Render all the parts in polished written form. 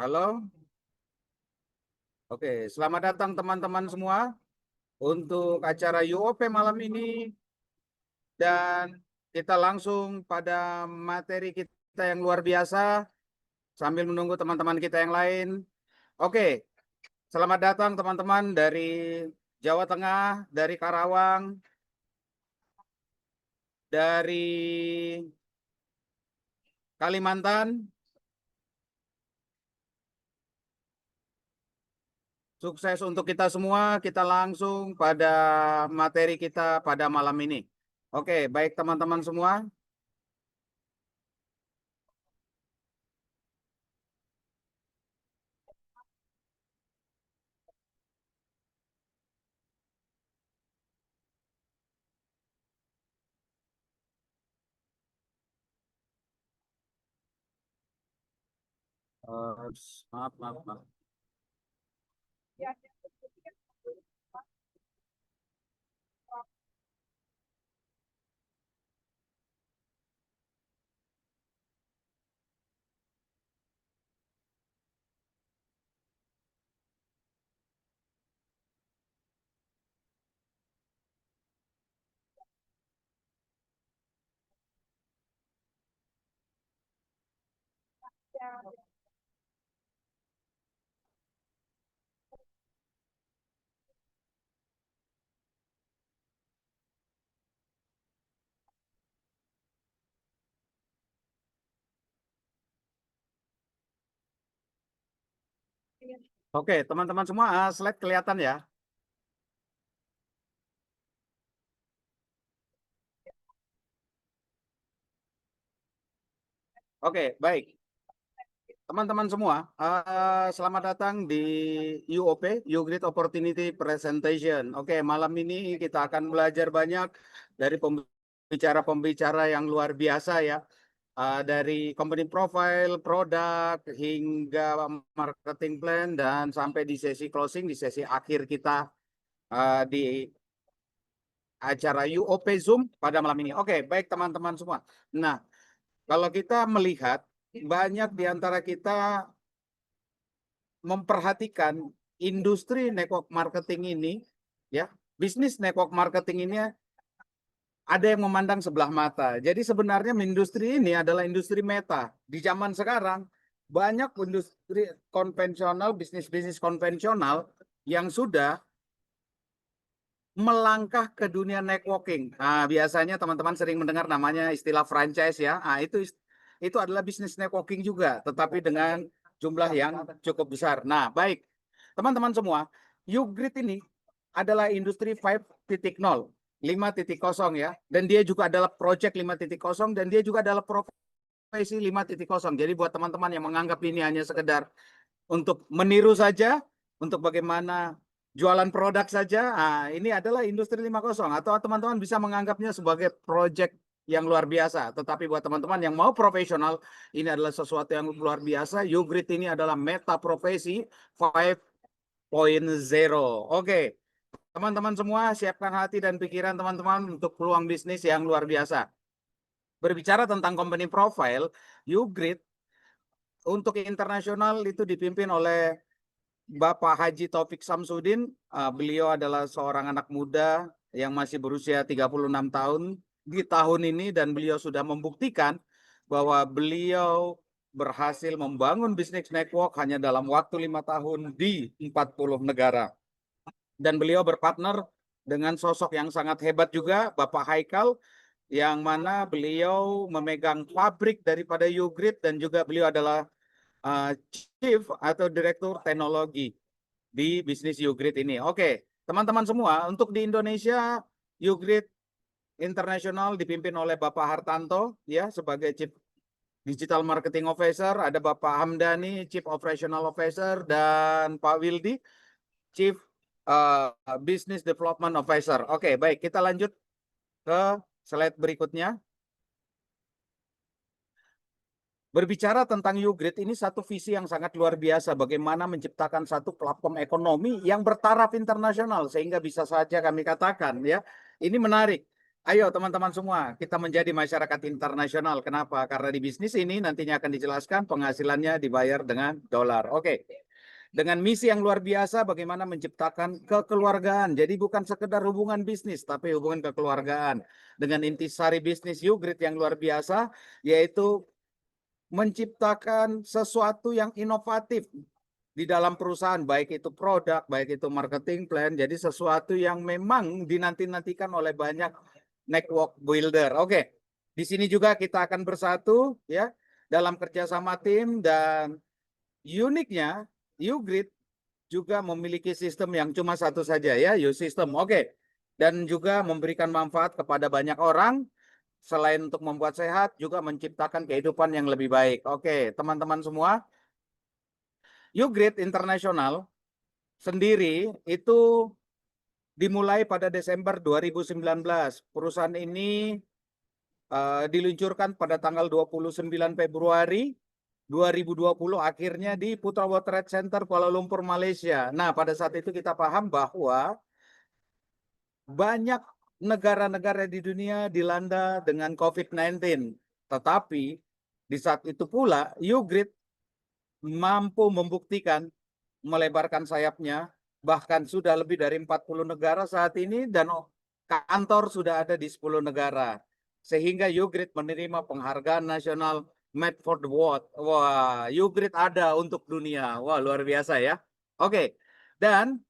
Halo, oke. Selamat datang teman-teman semua untuk acara UOP malam ini dan kita langsung pada materi kita yang luar biasa sambil menunggu teman-teman kita yang lain. Oke, selamat datang teman-teman dari Jawa Tengah, dari Karawang, dari Kalimantan. Sukses untuk kita semua. Kita langsung pada materi kita pada malam ini. Oke, baik teman-teman semua. Maaf, maaf, maaf. Oke, teman-teman semua, slide kelihatan ya. Oke, baik. Teman-teman semua, selamat datang di UOP, Great Opportunity Presentation. Oke, malam ini kita akan belajar banyak dari pembicara-pembicara yang luar biasa ya. Dari company profile, produk, hingga marketing plan, dan sampai di sesi closing, di sesi akhir kita di acara UOP Zoom pada malam ini. Oke, baik teman-teman semua. Nah, kalau kita melihat banyak di antara kita memperhatikan industri network marketing ini, ya, bisnis network marketing ini ada yang memandang sebelah mata. Jadi sebenarnya industri ini adalah industri meta. Di zaman sekarang banyak industri konvensional, bisnis-bisnis konvensional yang sudah melangkah ke dunia networking. Nah, biasanya teman-teman sering mendengar namanya istilah franchise ya. Nah, itu adalah bisnis networking juga, tetapi dengan jumlah yang cukup besar. Nah, baik. Teman-teman semua, Ugrid ini adalah industri 5.0, 5.0 ya. Dan dia juga adalah project 5.0 dan dia juga adalah profesi 5.0. Jadi buat teman-teman yang menganggap ini hanya sekedar untuk meniru saja, untuk bagaimana jualan produk saja, ini adalah industri 5.0, atau teman-teman bisa menganggapnya sebagai project yang luar biasa. Tetapi buat teman-teman yang mau profesional, ini adalah sesuatu yang luar biasa. Ugrid ini adalah meta profesi 5.0. Oke, teman-teman semua siapkan hati dan pikiran teman-teman untuk peluang bisnis yang luar biasa. Berbicara tentang company profile, Ugrid untuk internasional itu dipimpin oleh Bapak Haji Taufik Samsudin. Beliau adalah seorang anak muda yang masih berusia 36 tahun di tahun ini, dan beliau sudah membuktikan bahwa beliau berhasil membangun bisnis network hanya dalam waktu 5 tahun di 40 negara. Dan beliau berpartner dengan sosok yang sangat hebat juga, Bapak Haikal, yang mana beliau memegang pabrik daripada Ugrid, dan juga beliau adalah Chief atau Direktur Teknologi di bisnis Ugrid ini. Oke, teman-teman semua, untuk di Indonesia, Ugrid Internasional dipimpin oleh Bapak Hartanto ya sebagai Chief Digital Marketing Officer, ada Bapak Hamdani Chief Operational Officer, dan Pak Wildi Chief Business Development Officer. Oke, baik, kita lanjut ke slide berikutnya. Berbicara tentang Ugrid, ini satu visi yang sangat luar biasa, bagaimana menciptakan satu platform ekonomi yang bertaraf internasional, sehingga bisa saja kami katakan ya, ini menarik. Ayo teman-teman semua, kita menjadi masyarakat internasional. Kenapa? Karena di bisnis ini nantinya akan dijelaskan penghasilannya dibayar dengan dolar. Oke. Dengan misi yang luar biasa, bagaimana menciptakan kekeluargaan. Jadi bukan sekedar hubungan bisnis, tapi hubungan kekeluargaan. Dengan intisari bisnis YouGrid yang luar biasa, yaitu menciptakan sesuatu yang inovatif di dalam perusahaan, baik itu produk, baik itu marketing plan, jadi sesuatu yang memang dinanti-nantikan oleh banyak network builder. Oke, di sini juga kita akan bersatu ya dalam kerjasama tim, dan uniknya YouGrid juga memiliki sistem yang cuma satu saja ya, YouSystem. Oke, dan juga memberikan manfaat kepada banyak orang. Selain untuk membuat sehat, juga menciptakan kehidupan yang lebih baik. Oke, teman-teman semua, YouGrid International sendiri itu dimulai pada Desember 2019. Perusahaan ini diluncurkan pada tanggal 29 Februari 2020, akhirnya di Putra World Trade Center Kuala Lumpur, Malaysia. Nah, pada saat itu kita paham bahwa banyak negara-negara di dunia dilanda dengan COVID-19. Tetapi di saat itu pula YouGrid mampu membuktikan melebarkan sayapnya, bahkan sudah lebih dari 40 negara saat ini, dan kantor sudah ada di 10 negara. Sehingga YouGrid menerima penghargaan nasional Made for the World. Wah, YouGrid ada untuk dunia. Wah, luar biasa ya. Oke, dan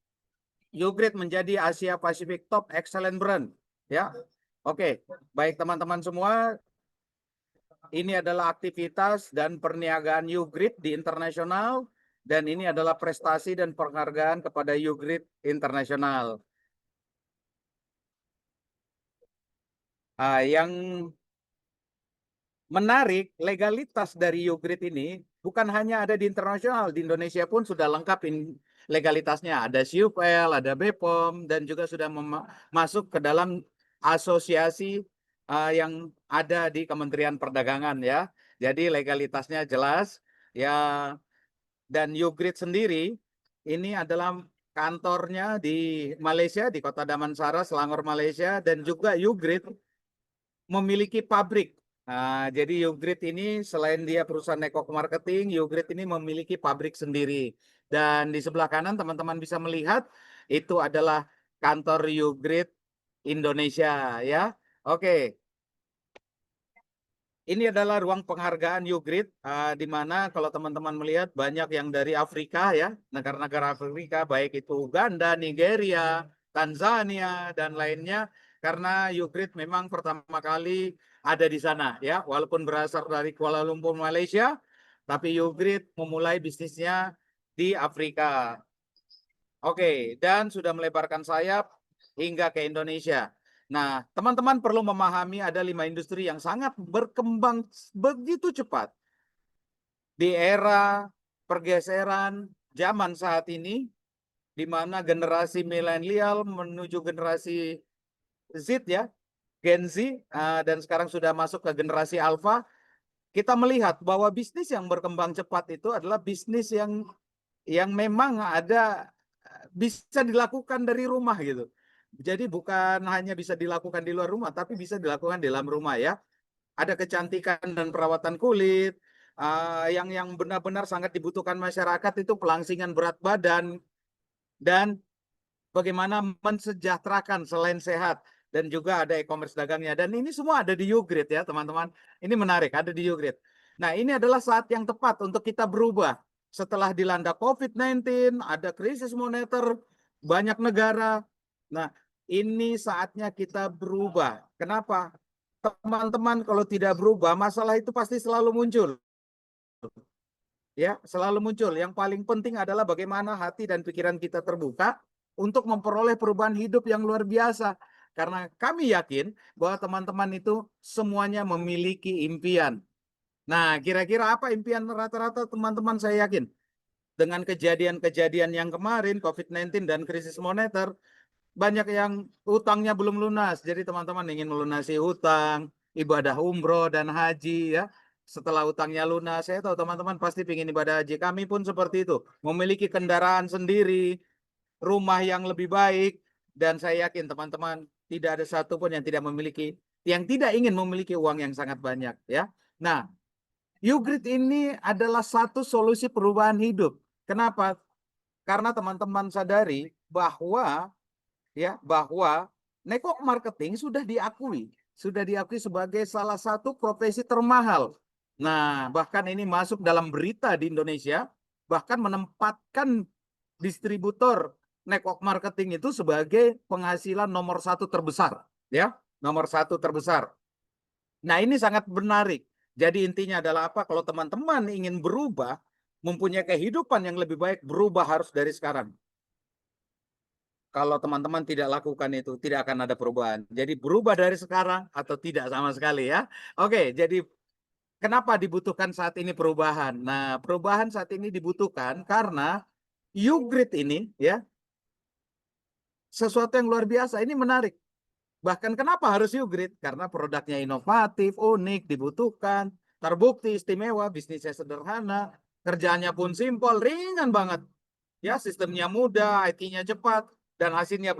YouGrid menjadi Asia Pacific Top Excellent Brand. Ya, oke. Baik teman-teman semua, ini adalah aktivitas dan perniagaan YouGrid di internasional, dan ini adalah prestasi dan penghargaan kepada YouGrid internasional. Yang menarik, legalitas dari YouGrid ini bukan hanya ada di internasional, di Indonesia pun sudah lengkap legalitasnya. Ada SYUPEL, ada BPOM, dan juga sudah masuk ke dalam asosiasi yang ada di Kementerian Perdagangan ya. Jadi legalitasnya jelas ya. Dan YouGrid sendiri ini adalah kantornya di Malaysia, di Kota Damansara, Selangor, Malaysia, dan juga YouGrid memiliki pabrik. Nah, jadi YouGrid ini selain dia perusahaan network marketing, YouGrid ini memiliki pabrik sendiri. Dan di sebelah kanan teman-teman bisa melihat itu adalah kantor YouGrid Indonesia ya. Oke. Ini adalah ruang penghargaan YouGrid, di mana kalau teman-teman melihat banyak yang dari Afrika ya, negara-negara Afrika, baik itu Uganda, Nigeria, Tanzania, dan lainnya, karena YouGrid memang pertama kali ada di sana ya, walaupun berasal dari Kuala Lumpur, Malaysia, tapi YouGrid memulai bisnisnya di Afrika. Oke, dan sudah melebarkan sayap hingga ke Indonesia. Nah, teman-teman perlu memahami ada 5 industri yang sangat berkembang begitu cepat. Di era pergeseran zaman saat ini, di mana generasi milenial menuju generasi Z ya, Gen Z, dan sekarang sudah masuk ke generasi Alpha, kita melihat bahwa bisnis yang berkembang cepat itu adalah bisnis yang memang ada bisa dilakukan dari rumah gitu. Jadi bukan hanya bisa dilakukan di luar rumah, tapi bisa dilakukan di dalam rumah ya. Ada kecantikan dan perawatan kulit, yang benar-benar sangat dibutuhkan masyarakat itu pelangsingan berat badan, dan bagaimana mensejahterakan selain sehat, dan juga ada e-commerce dagangnya. Dan ini semua ada di YouGrid ya teman-teman. Ini menarik, ada di YouGrid. Nah, ini adalah saat yang tepat untuk kita berubah. Setelah dilanda COVID-19, ada krisis moneter, banyak negara. Nah, ini saatnya kita berubah. Kenapa? Teman-teman kalau tidak berubah, masalah itu pasti selalu muncul. Ya, selalu muncul. Yang paling penting adalah bagaimana hati dan pikiran kita terbuka untuk memperoleh perubahan hidup yang luar biasa. Karena kami yakin bahwa teman-teman itu semuanya memiliki impian. Nah, kira-kira apa impian rata-rata teman-teman? Saya yakin dengan kejadian-kejadian yang kemarin, COVID-19 dan krisis moneter, banyak yang utangnya belum lunas. Jadi teman-teman ingin melunasi hutang, ibadah umroh dan haji ya. Setelah utangnya lunas, saya tahu teman-teman pasti ingin ibadah haji. Kami pun seperti itu, memiliki kendaraan sendiri, rumah yang lebih baik, dan saya yakin teman-teman Tidak ada satupun yang tidak ingin memiliki uang yang sangat banyak, ya. Nah, YouGrid ini adalah satu solusi perubahan hidup. Kenapa? Karena teman-teman sadari bahwa network marketing sudah diakui sebagai salah satu profesi termahal. Nah, bahkan ini masuk dalam berita di Indonesia, bahkan menempatkan distributor network marketing itu sebagai penghasilan nomor satu terbesar, ya, nomor satu terbesar. Nah, ini sangat menarik. Jadi intinya adalah apa? Kalau teman-teman ingin berubah, mempunyai kehidupan yang lebih baik, berubah harus dari sekarang. Kalau teman-teman tidak lakukan itu, tidak akan ada perubahan. Jadi berubah dari sekarang atau tidak sama sekali, ya. Oke, jadi kenapa dibutuhkan saat ini perubahan? Nah, perubahan saat ini dibutuhkan karena YouGrid ini, ya, sesuatu yang luar biasa. Ini menarik. Bahkan kenapa harus YouGrid? Karena produknya inovatif, unik, dibutuhkan, terbukti istimewa, bisnisnya sederhana, kerjanya pun simpel, ringan banget. Ya, sistemnya mudah, IT-nya cepat, dan hasilnya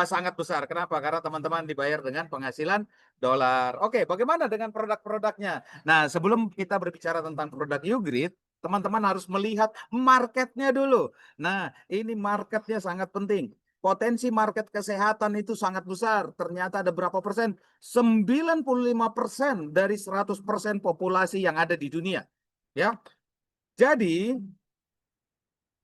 sangat besar. Kenapa? Karena teman-teman dibayar dengan penghasilan dolar. Oke, bagaimana dengan produk-produknya? Nah, sebelum kita berbicara tentang produk YouGrid, teman-teman harus melihat marketnya dulu. Nah, ini marketnya sangat penting. Potensi market kesehatan itu sangat besar. Ternyata ada berapa persen? 95% dari 100% populasi yang ada di dunia. Ya. Jadi,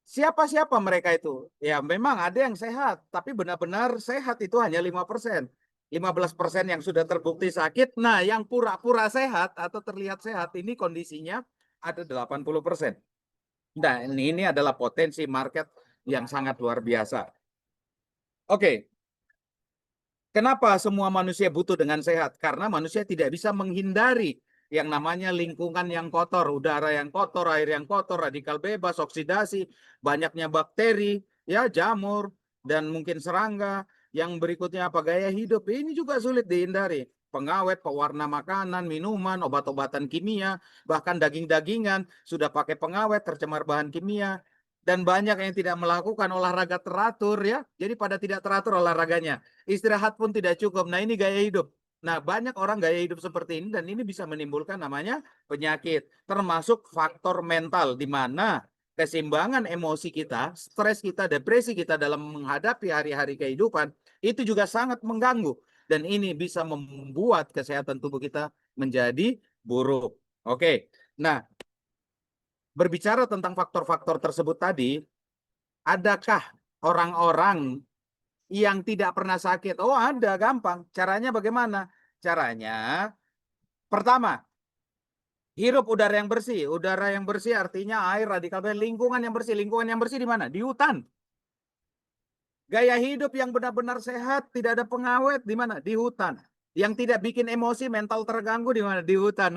siapa-siapa mereka itu? Ya, memang ada yang sehat, tapi benar-benar sehat itu hanya 5%. 15% yang sudah terbukti sakit. Nah, yang pura-pura sehat atau terlihat sehat ini kondisinya ada 80%. Nah, ini adalah potensi market yang sangat luar biasa. Oke. Kenapa semua manusia butuh dengan sehat? Karena manusia tidak bisa menghindari yang namanya lingkungan yang kotor, udara yang kotor, air yang kotor, radikal bebas, oksidasi, banyaknya bakteri, ya, jamur, dan mungkin serangga. Yang berikutnya apa? Gaya hidup. Ini juga sulit dihindari. Pengawet, pewarna makanan, minuman, obat-obatan kimia, bahkan daging-dagingan sudah pakai pengawet, tercemar bahan kimia. Dan banyak yang tidak melakukan olahraga teratur, ya. Jadi pada tidak teratur olahraganya. Istirahat pun tidak cukup. Nah, ini gaya hidup. Nah, banyak orang gaya hidup seperti ini dan ini bisa menimbulkan namanya penyakit, termasuk faktor mental di mana keseimbangan emosi kita, stres kita, depresi kita dalam menghadapi hari-hari kehidupan itu juga sangat mengganggu dan ini bisa membuat kesehatan tubuh kita menjadi buruk. Oke. Nah, berbicara tentang faktor-faktor tersebut tadi, adakah orang-orang yang tidak pernah sakit? Oh, ada, gampang. Caranya bagaimana? Caranya, pertama, hirup udara yang bersih. Udara yang bersih artinya air, radikal bebas, lingkungan yang bersih. Lingkungan yang bersih di mana? Di hutan. Gaya hidup yang benar-benar sehat, tidak ada pengawet di mana? Di hutan. Yang tidak bikin emosi, mental terganggu di mana? Di hutan.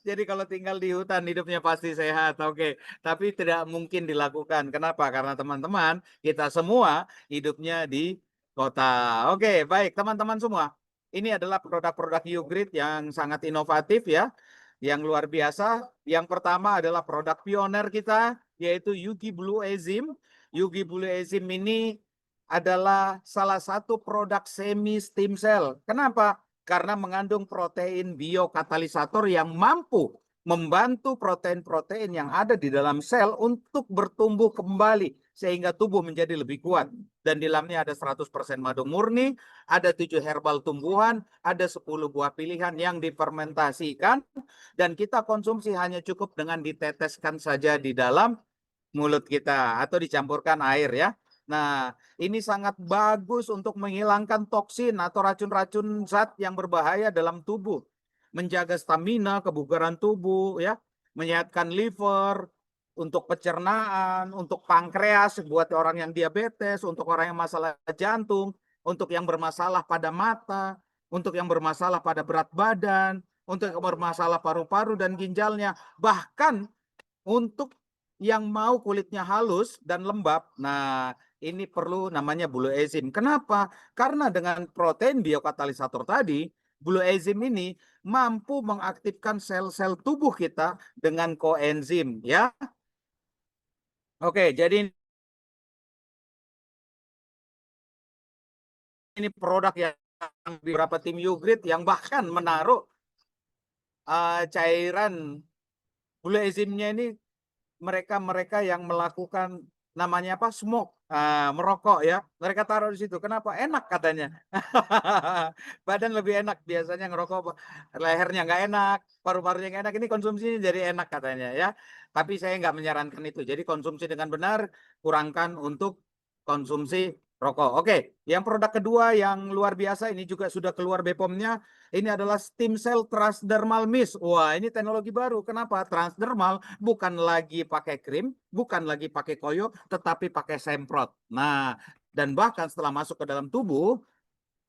Jadi kalau tinggal di hutan hidupnya pasti sehat. Oke, tapi tidak mungkin dilakukan. Kenapa? Karena teman-teman, kita semua hidupnya di kota. Oke, baik teman-teman semua. Ini adalah produk-produk YouGrid yang sangat inovatif, ya. Yang luar biasa. Yang pertama adalah produk pioner kita, yaitu Yugi Blue Enzym. Yugi Blue Enzym ini adalah salah satu produk semi stem cell. Kenapa? Karena mengandung protein biokatalisator yang mampu membantu protein-protein yang ada di dalam sel untuk bertumbuh kembali sehingga tubuh menjadi lebih kuat. Dan di dalamnya ada 100% madu murni, ada 7 herbal tumbuhan, ada 10 buah pilihan yang difermentasikan dan kita konsumsi hanya cukup dengan diteteskan saja di dalam mulut kita atau dicampurkan air, ya. Nah, ini sangat bagus untuk menghilangkan toksin atau racun-racun zat yang berbahaya dalam tubuh. Menjaga stamina, kebugaran tubuh, ya. Menyehatkan liver, untuk pencernaan, untuk pankreas buat orang yang diabetes, untuk orang yang masalah jantung, untuk yang bermasalah pada mata, untuk yang bermasalah pada berat badan, untuk yang bermasalah paru-paru dan ginjalnya, bahkan untuk yang mau kulitnya halus dan lembab. Nah, ini perlu namanya blue enzim. Kenapa? Karena dengan protein biokatalisator tadi, blue enzim ini mampu mengaktifkan sel-sel tubuh kita dengan koenzim, ya. Oke, jadi ini produk yang beberapa tim Ugrid yang bahkan menaruh cairan gula enzimnya ini mereka yang melakukan namanya apa, smoke, merokok ya, mereka taruh di situ. Kenapa? Enak katanya. Badan lebih enak biasanya ngerokok, lehernya nggak enak, paru-parunya nggak enak. Ini konsumsinya jadi enak katanya ya. Tapi saya nggak menyarankan itu. Jadi konsumsi dengan benar, kurangkan untuk konsumsi rokok. Oke, yang produk kedua yang luar biasa ini juga sudah keluar BPOM-nya. Ini adalah stem cell transdermal mist. Wah, ini teknologi baru. Kenapa? Transdermal bukan lagi pakai krim, bukan lagi pakai koyo, tetapi pakai semprot. Nah, dan bahkan setelah masuk ke dalam tubuh,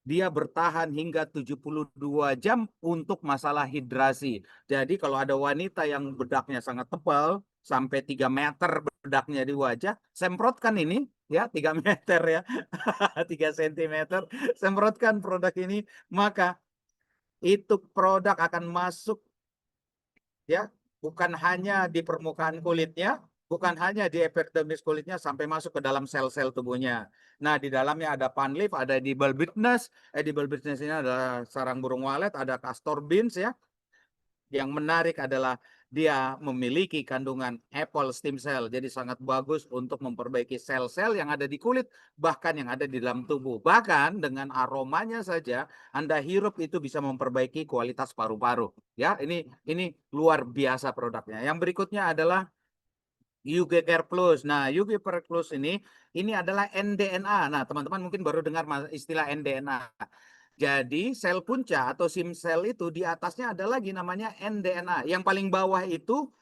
dia bertahan hingga 72 jam untuk masalah hidrasi. Jadi kalau ada wanita yang bedaknya sangat tebal, sampai 3 meter bedaknya di wajah, semprotkan ini, ya 3 meter ya, 3 sentimeter, semprotkan produk ini, maka itu produk akan masuk ya, bukan hanya di permukaan kulitnya, bukan hanya di epidermis kulitnya, sampai masuk ke dalam sel-sel tubuhnya. Nah, di dalamnya ada panleaf, ada edible bitterness. Edible bitterness ini adalah sarang burung walet, ada castor beans ya. Yang menarik adalah dia memiliki kandungan apple stem cell. Jadi sangat bagus untuk memperbaiki sel-sel yang ada di kulit, bahkan yang ada di dalam tubuh. Bahkan dengan aromanya saja Anda hirup itu bisa memperbaiki kualitas paru-paru. Ya, ini luar biasa produknya. Yang berikutnya adalah UG Care Plus. Nah, UG Care Plus ini adalah NDNA. Nah, teman-teman mungkin baru dengar istilah NDNA. Jadi sel punca atau sim sel itu di atasnya ada lagi namanya NDNA. Yang paling bawah itu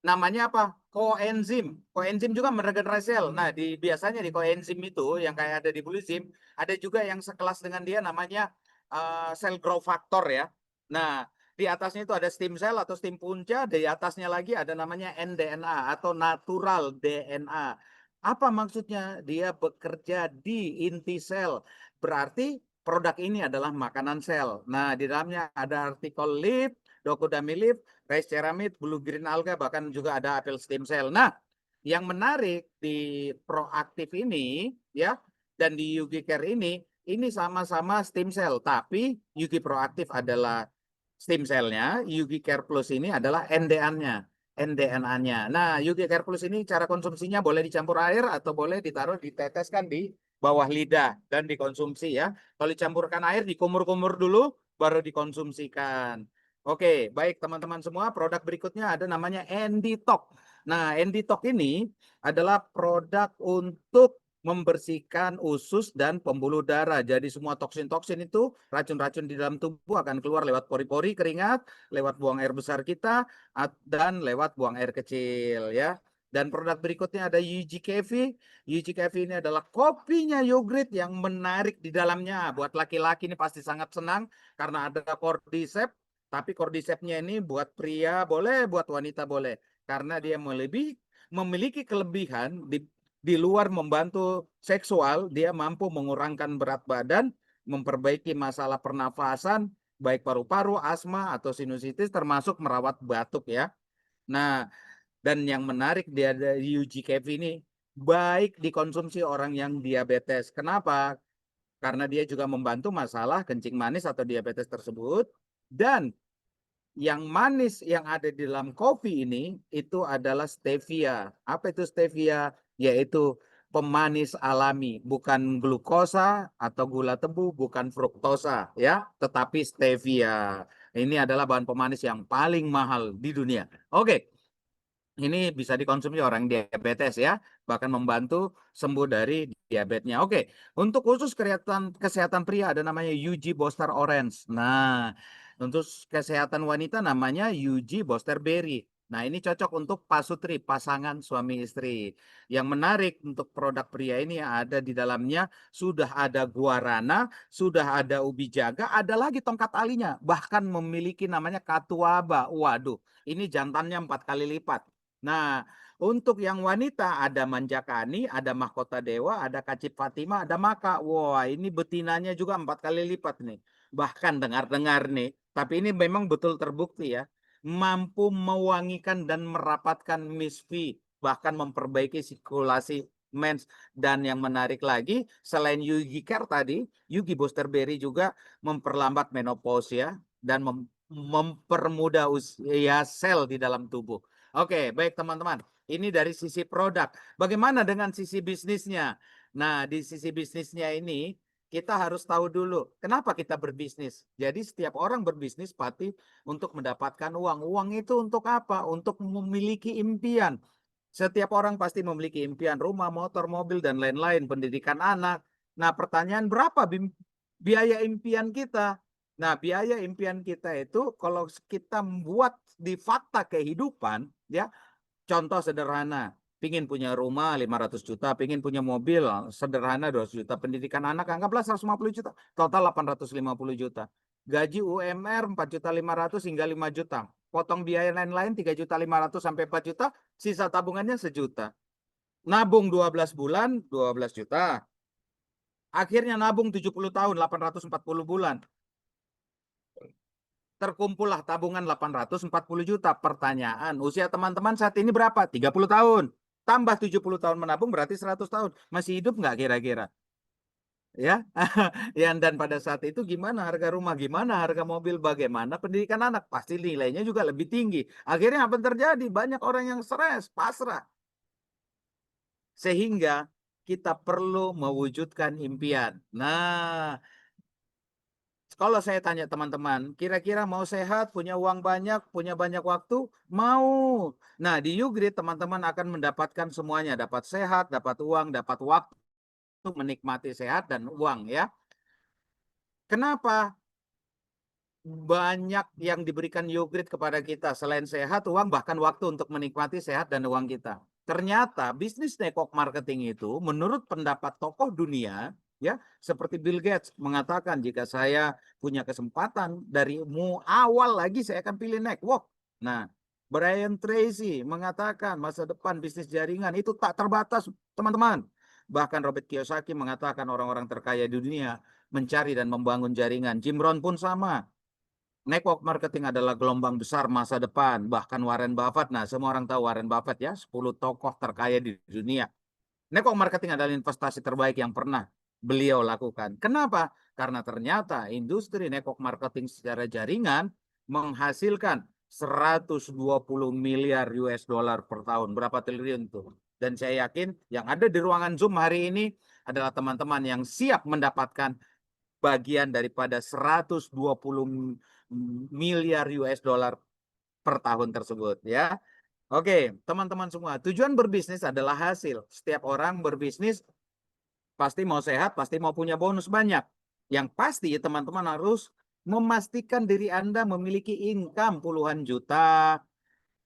namanya apa? Koenzim. Koenzim juga meregenerasi sel. Nah, biasanya di koenzim itu yang kayak ada di bulizim, ada juga yang sekelas dengan dia namanya sel growth factor ya. Nah, di atasnya itu ada stem cell atau stem punca, di atasnya lagi ada namanya nDNA atau natural DNA. Apa maksudnya? Dia bekerja di inti sel. Berarti produk ini adalah makanan sel. Nah, di dalamnya ada artikel leaf, docodamine, rice ceramide, blue green alga, bahkan juga ada apel stem cell. Nah, yang menarik di proaktif ini ya dan di Yugi Care ini sama-sama stem cell, tapi Yugi Proaktif adalah stem cell-nya, Yugi Care Plus ini adalah NDN-nya. NDNA-nya. Nah, Yugi Care Plus ini cara konsumsinya boleh dicampur air atau boleh ditaruh diteteskan di bawah lidah dan dikonsumsi ya. Kalau dicampurkan air dikumur-kumur dulu baru dikonsumsikan. Oke, baik teman-teman semua, produk berikutnya ada namanya Enditok. Nah, Enditok ini adalah produk untuk membersihkan usus dan pembuluh darah. Jadi semua toksin-toksin itu, racun-racun di dalam tubuh akan keluar lewat pori-pori keringat, lewat buang air besar kita, dan lewat buang air kecil ya. Dan produk berikutnya ada UGKV. UGKV ini adalah kopinya yogurt yang menarik di dalamnya. Buat laki-laki ini pasti sangat senang karena ada cordyceps. Tapi cordycepsnya ini buat pria boleh, buat wanita boleh. Karena dia memiliki kelebihan di luar membantu seksual, dia mampu mengurangkan berat badan, memperbaiki masalah pernafasan, baik paru-paru, asma, atau sinusitis, termasuk merawat batuk ya. Nah, dan yang menarik dia dari UGKV ini, baik dikonsumsi orang yang diabetes. Kenapa? Karena dia juga membantu masalah kencing manis atau diabetes tersebut. Dan yang manis yang ada di dalam kopi ini itu adalah stevia. Apa itu stevia? Yaitu pemanis alami, bukan glukosa atau gula tebu, bukan fruktosa ya, tetapi stevia. Ini adalah bahan pemanis yang paling mahal di dunia. Oke. Ini bisa dikonsumsi orang diabetes ya, bahkan membantu sembuh dari diabetesnya. Oke, untuk khusus kesehatan pria ada namanya UG Booster Orange. Nah, untuk kesehatan wanita namanya UG Booster Berry. Nah, ini cocok untuk pasutri, pasangan suami istri. Yang menarik untuk produk pria ini ada di dalamnya sudah ada guarana, sudah ada ubi jaga, ada lagi tongkat alinya, bahkan memiliki namanya katuaba. Waduh, ini jantannya 4 kali lipat. Nah, untuk yang wanita ada manjakani, ada mahkota dewa, ada kacip Fatima, ada maka. Wah, ini betinanya juga 4 kali lipat nih. Bahkan dengar-dengar nih, tapi ini memang betul terbukti ya, mampu mewangikan dan merapatkan misfi, bahkan memperbaiki sirkulasi mens. Dan yang menarik lagi, selain Yugi Care tadi, Yugi Booster Berry juga memperlambat menopause ya, dan mempermudah usia sel di dalam tubuh. Oke, baik teman-teman. Ini dari sisi produk. Bagaimana dengan sisi bisnisnya? Nah, di sisi bisnisnya ini, kita harus tahu dulu kenapa kita berbisnis. Jadi setiap orang berbisnis pasti untuk mendapatkan uang. Uang itu untuk apa? Untuk memiliki impian. Setiap orang pasti memiliki impian rumah, motor, mobil, dan lain-lain, pendidikan anak. Nah, pertanyaan berapa biaya impian kita? Nah, biaya impian kita itu kalau kita membuat di fakta kehidupan, ya, contoh sederhana, pingin punya rumah 500 juta, pingin punya mobil sederhana 200 juta, pendidikan anak anggaplah 150 juta, total 850 juta. Gaji UMR 4.500.000 hingga 5 juta. Potong biaya lain-lain 3.500.000 sampai 4 juta, sisa tabungannya 1 juta. Nabung 12 bulan, 12 juta. Akhirnya nabung 70 tahun, 840 bulan. Terkumpullah tabungan 840 juta. Pertanyaan, usia teman-teman saat ini berapa? 30 tahun. Tambah 70 tahun menabung berarti 100 tahun. Masih hidup nggak kira-kira? Ya, ya, dan pada saat itu gimana harga rumah, gimana harga mobil, bagaimana pendidikan anak, pasti nilainya juga lebih tinggi. Akhirnya apa yang terjadi? Banyak orang yang stres, pasrah. Sehingga kita perlu mewujudkan impian. Nah, kalau saya tanya teman-teman, kira-kira mau sehat, punya uang banyak, punya banyak waktu? Mau. Nah, di Ugrid teman-teman akan mendapatkan semuanya. Dapat sehat, dapat uang, dapat waktu, menikmati sehat dan uang ya. Kenapa? Banyak yang diberikan Ugrid kepada kita. Selain sehat, uang, bahkan waktu untuk menikmati sehat dan uang kita. Ternyata bisnis network marketing itu menurut pendapat tokoh dunia, ya, seperti Bill Gates mengatakan jika saya punya kesempatan dari awal lagi saya akan pilih network. Nah, Brian Tracy mengatakan masa depan bisnis jaringan itu tak terbatas, teman-teman. Bahkan Robert Kiyosaki mengatakan orang-orang terkaya di dunia mencari dan membangun jaringan. Jim Rohn pun sama. Network marketing adalah gelombang besar masa depan. Bahkan Warren Buffett, nah semua orang tahu Warren Buffett ya, 10 tokoh terkaya di dunia. Network marketing adalah investasi terbaik yang pernah beliau lakukan. Kenapa? Karena ternyata industri network marketing secara jaringan menghasilkan 120 miliar US dollar per tahun. Berapa triliun tuh? Dan saya yakin yang ada di ruangan Zoom hari ini adalah teman-teman yang siap mendapatkan bagian daripada 120 miliar US dollar per tahun tersebut ya. Oke, teman-teman semua, tujuan berbisnis adalah hasil. Setiap orang berbisnis pasti mau sehat, pasti mau punya bonus banyak. Yang pasti teman-teman harus memastikan diri Anda memiliki income puluhan juta,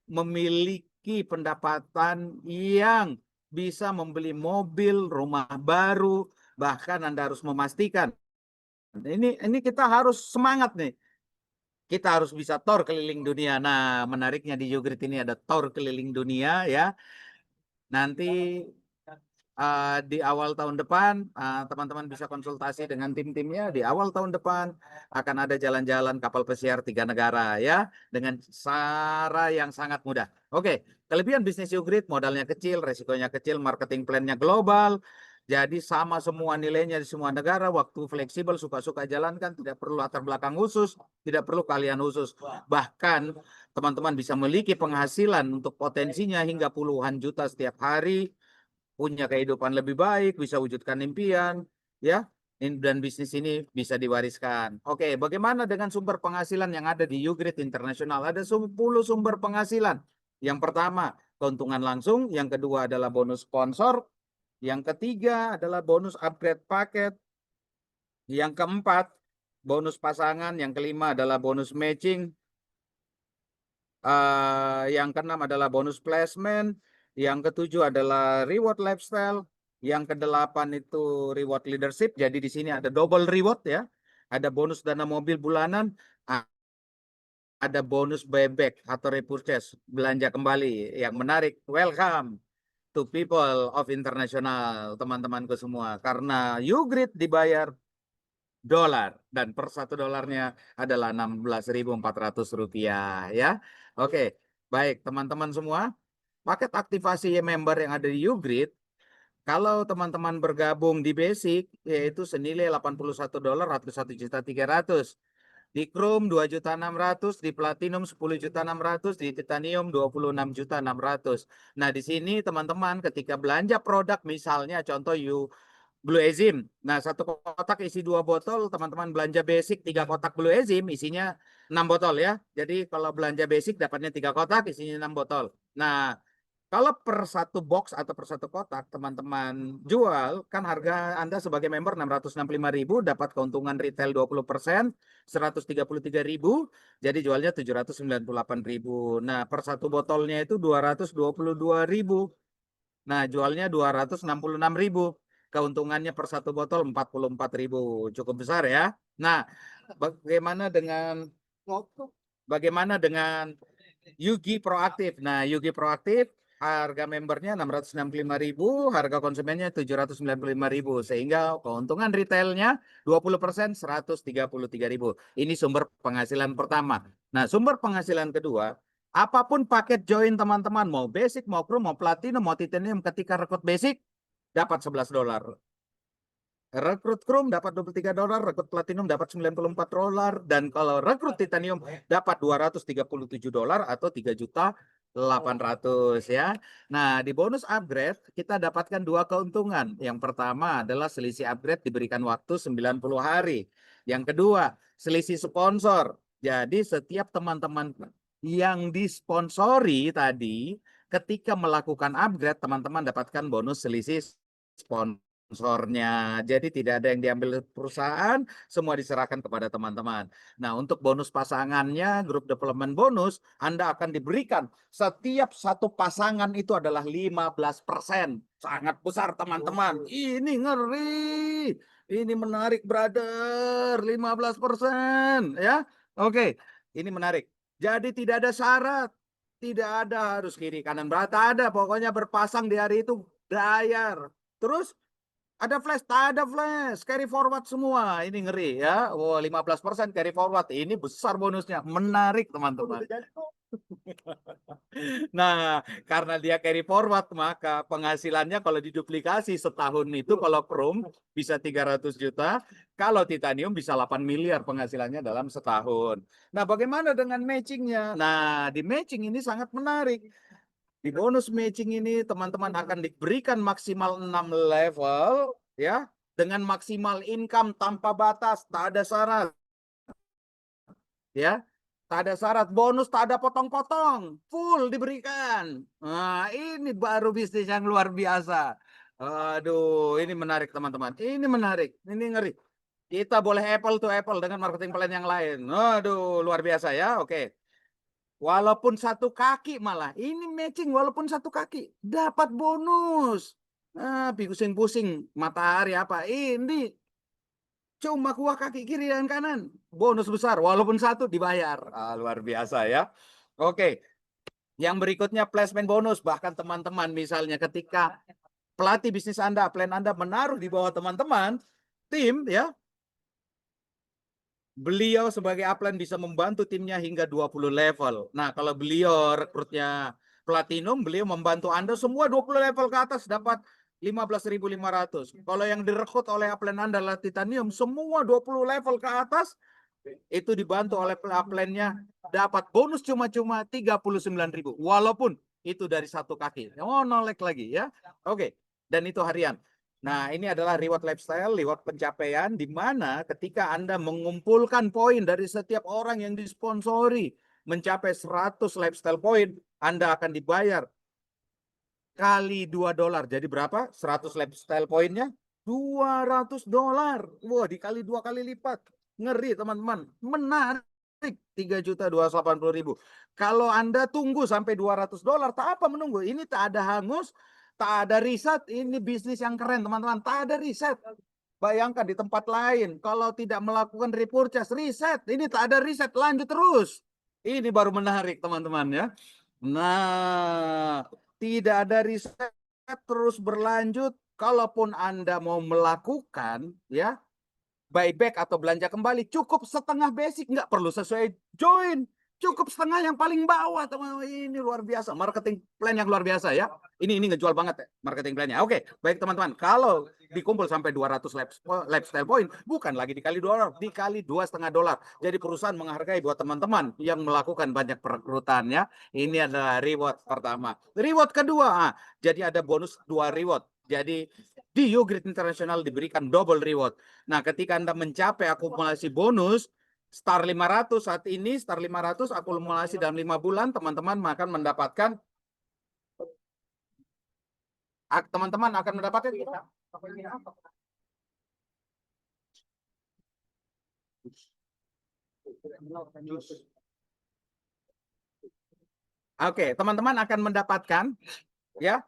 memiliki pendapatan yang bisa membeli mobil, rumah baru, bahkan Anda harus memastikan ini kita harus semangat nih. Kita harus bisa tour keliling dunia. Nah, menariknya di Ugrid ini ada tour keliling dunia ya. Nanti di awal tahun depan teman-teman bisa konsultasi dengan tim-timnya. Di awal tahun depan akan ada jalan-jalan kapal pesiar 3 negara ya dengan cara yang sangat mudah. Oke, kelebihan bisnis Ugrid modalnya kecil, resikonya kecil, marketing plan-nya global. Jadi sama semua nilainya di semua negara, waktu fleksibel, suka-suka jalankan, tidak perlu latar belakang khusus, tidak perlu kalian khusus. Bahkan teman-teman bisa memiliki penghasilan untuk potensinya hingga puluhan juta setiap hari, punya kehidupan lebih baik, bisa wujudkan impian, ya. Dan bisnis ini bisa diwariskan. Oke, bagaimana dengan sumber penghasilan yang ada di Ugrid International? Ada 10 sumber penghasilan. Yang pertama, keuntungan langsung. Yang kedua adalah bonus sponsor. Yang ketiga adalah bonus upgrade paket. Yang keempat, bonus pasangan. Yang kelima adalah bonus matching. Yang keenam adalah bonus placement. Yang ketujuh adalah reward lifestyle. Yang kedelapan itu reward leadership. Jadi di sini ada double reward ya. Ada bonus dana mobil bulanan. Ada bonus buyback atau repurchase. Belanja kembali. Yang menarik. Welcome to people of international, teman-temanku semua. Karena Ugrid dibayar dolar dan per $1 adalah 16.400 rupiah ya. Oke, baik teman-teman semua, paket aktivasi member yang ada di Ugrid Kalau teman-teman bergabung di Basic, yaitu senilai $81, atau 1.300.000. Di Chrome 2.600.000, di Platinum 10.600.000, di Titanium 26.600.000. Nah, di sini teman-teman ketika belanja produk, misalnya contoh Blue Ezim. Nah, satu kotak isi 2 botol, teman-teman belanja Basic 3 kotak Blue Ezim, isinya 6 botol ya. Jadi kalau belanja Basic dapatnya 3 kotak, isinya 6 botol. Nah, kalau per satu box atau per satu kotak teman-teman jual, kan harga Anda sebagai member 665.000, dapat keuntungan retail 20%, 133.000, jadi jualnya 798.000. Nah, per satu botolnya itu 222.000. Nah, jualnya 266.000. Keuntungannya per satu botol 44.000. Cukup besar ya. Nah, bagaimana dengan Yugi Proaktif? Nah, Yugi Proaktif harga membernya 665.000, harga konsumennya 795.000, sehingga keuntungan retailnya 20%, 133.000. Ini sumber penghasilan pertama. Nah, sumber penghasilan kedua, apapun paket join teman-teman, mau basic, mau chrome, mau platinum, mau titanium, ketika rekrut basic dapat $11. Rekrut Chrome dapat $23, rekrut Platinum dapat $94, dan kalau rekrut Titanium dapat $237 atau 3.800.000 ya. Nah, di bonus upgrade kita dapatkan 2 keuntungan. Yang pertama adalah selisih upgrade diberikan waktu 90 hari. Yang kedua, selisih sponsor. Jadi setiap teman-teman yang disponsori tadi, ketika melakukan upgrade, teman-teman dapatkan bonus selisih sponsornya. Jadi tidak ada yang diambil perusahaan, semua diserahkan kepada teman-teman. Nah, untuk bonus pasangannya, grup development bonus, Anda akan diberikan setiap satu pasangan itu adalah 15%. Sangat besar, teman-teman. Ini ngeri. Ini menarik, brother. 15%, ya. Oke, ini menarik. Jadi tidak ada syarat. Tidak ada harus kiri kanan, berata ada. Pokoknya berpasang di hari itu bayar. Terus ada flash, tak ada flash, carry forward semua. Ini ngeri ya. Wow, 15% carry forward. Ini besar bonusnya. Menarik, teman-teman. Nah, karena dia carry forward, maka penghasilannya kalau diduplikasi setahun itu, kalau Chrome bisa 300 juta, kalau Titanium bisa 8 miliar penghasilannya dalam setahun. Nah, bagaimana dengan matchingnya? Nah, di matching ini sangat menarik. Di bonus matching ini teman-teman akan diberikan maksimal 6 level ya, dengan maksimal income tanpa batas, tak ada syarat. Ya. Tak ada syarat, bonus tak ada potong-potong, full diberikan. Nah, ini baru bisnis yang luar biasa. Aduh, ini menarik teman-teman. Ini menarik, ini ngeri. Kita boleh apple to apple dengan marketing plan yang lain. Aduh, luar biasa ya. Oke. Walaupun satu kaki malah, ini matching walaupun satu kaki dapat bonus. Pusing-pusing matahari apa? Ini cuma kuah kaki kiri dan kanan, bonus besar walaupun satu dibayar. Luar biasa ya. Oke, yang berikutnya placement bonus. Bahkan teman-teman misalnya ketika pelatih bisnis Anda, plan Anda menaruh di bawah teman-teman tim ya, beliau sebagai upline bisa membantu timnya hingga 20 level. Nah, kalau beliau rekrutnya Platinum, beliau membantu Anda semua 20 level ke atas dapat 15.500. Kalau yang direkrut oleh upline Anda adalah Titanium, semua 20 level ke atas itu dibantu oleh upline-nya dapat bonus cuma-cuma 39.000. Walaupun itu dari satu kaki. Oh, nolek lagi ya. Oke. Dan itu harian. Nah, ini adalah reward lifestyle, reward pencapaian, di mana ketika Anda mengumpulkan poin dari setiap orang yang disponsori mencapai 100 lifestyle point, Anda akan dibayar kali $2. Jadi berapa? 100 lifestyle poinnya $200. Wah, dikali 2 kali lipat. Ngeri, teman-teman. Menarik. 3.280.000. Kalau Anda tunggu sampai $200, tak apa menunggu. Ini tak ada hangus, tak ada riset. Ini bisnis yang keren, teman-teman. Tak ada riset. Bayangkan di tempat lain, kalau tidak melakukan repurchase, riset. Ini tak ada riset, lanjut terus. Ini baru menarik, teman-teman ya. Nah, tidak ada riset, terus berlanjut. Kalaupun Anda mau melakukan ya buyback atau belanja kembali, cukup setengah basic, nggak perlu sesuai join. Cukup setengah yang paling bawah, teman. Ini luar biasa. Marketing plan yang luar biasa ya. Ini ngejual banget ya, marketing plan-nya. Oke, baik teman-teman. Kalau dikumpul sampai 200 lifestyle point, bukan lagi dikali $2, dikali $2,5. Jadi perusahaan menghargai buat teman-teman yang melakukan banyak perekrutan ya. Ini adalah reward pertama. Reward kedua, jadi ada bonus 2 reward. Jadi di YouGrid International diberikan double reward. Nah, ketika Anda mencapai akumulasi bonus Star 500 saat ini, Star 500 akumulasi dalam 5 bulan, teman-teman akan mendapatkan Oke, teman-teman akan mendapatkan ya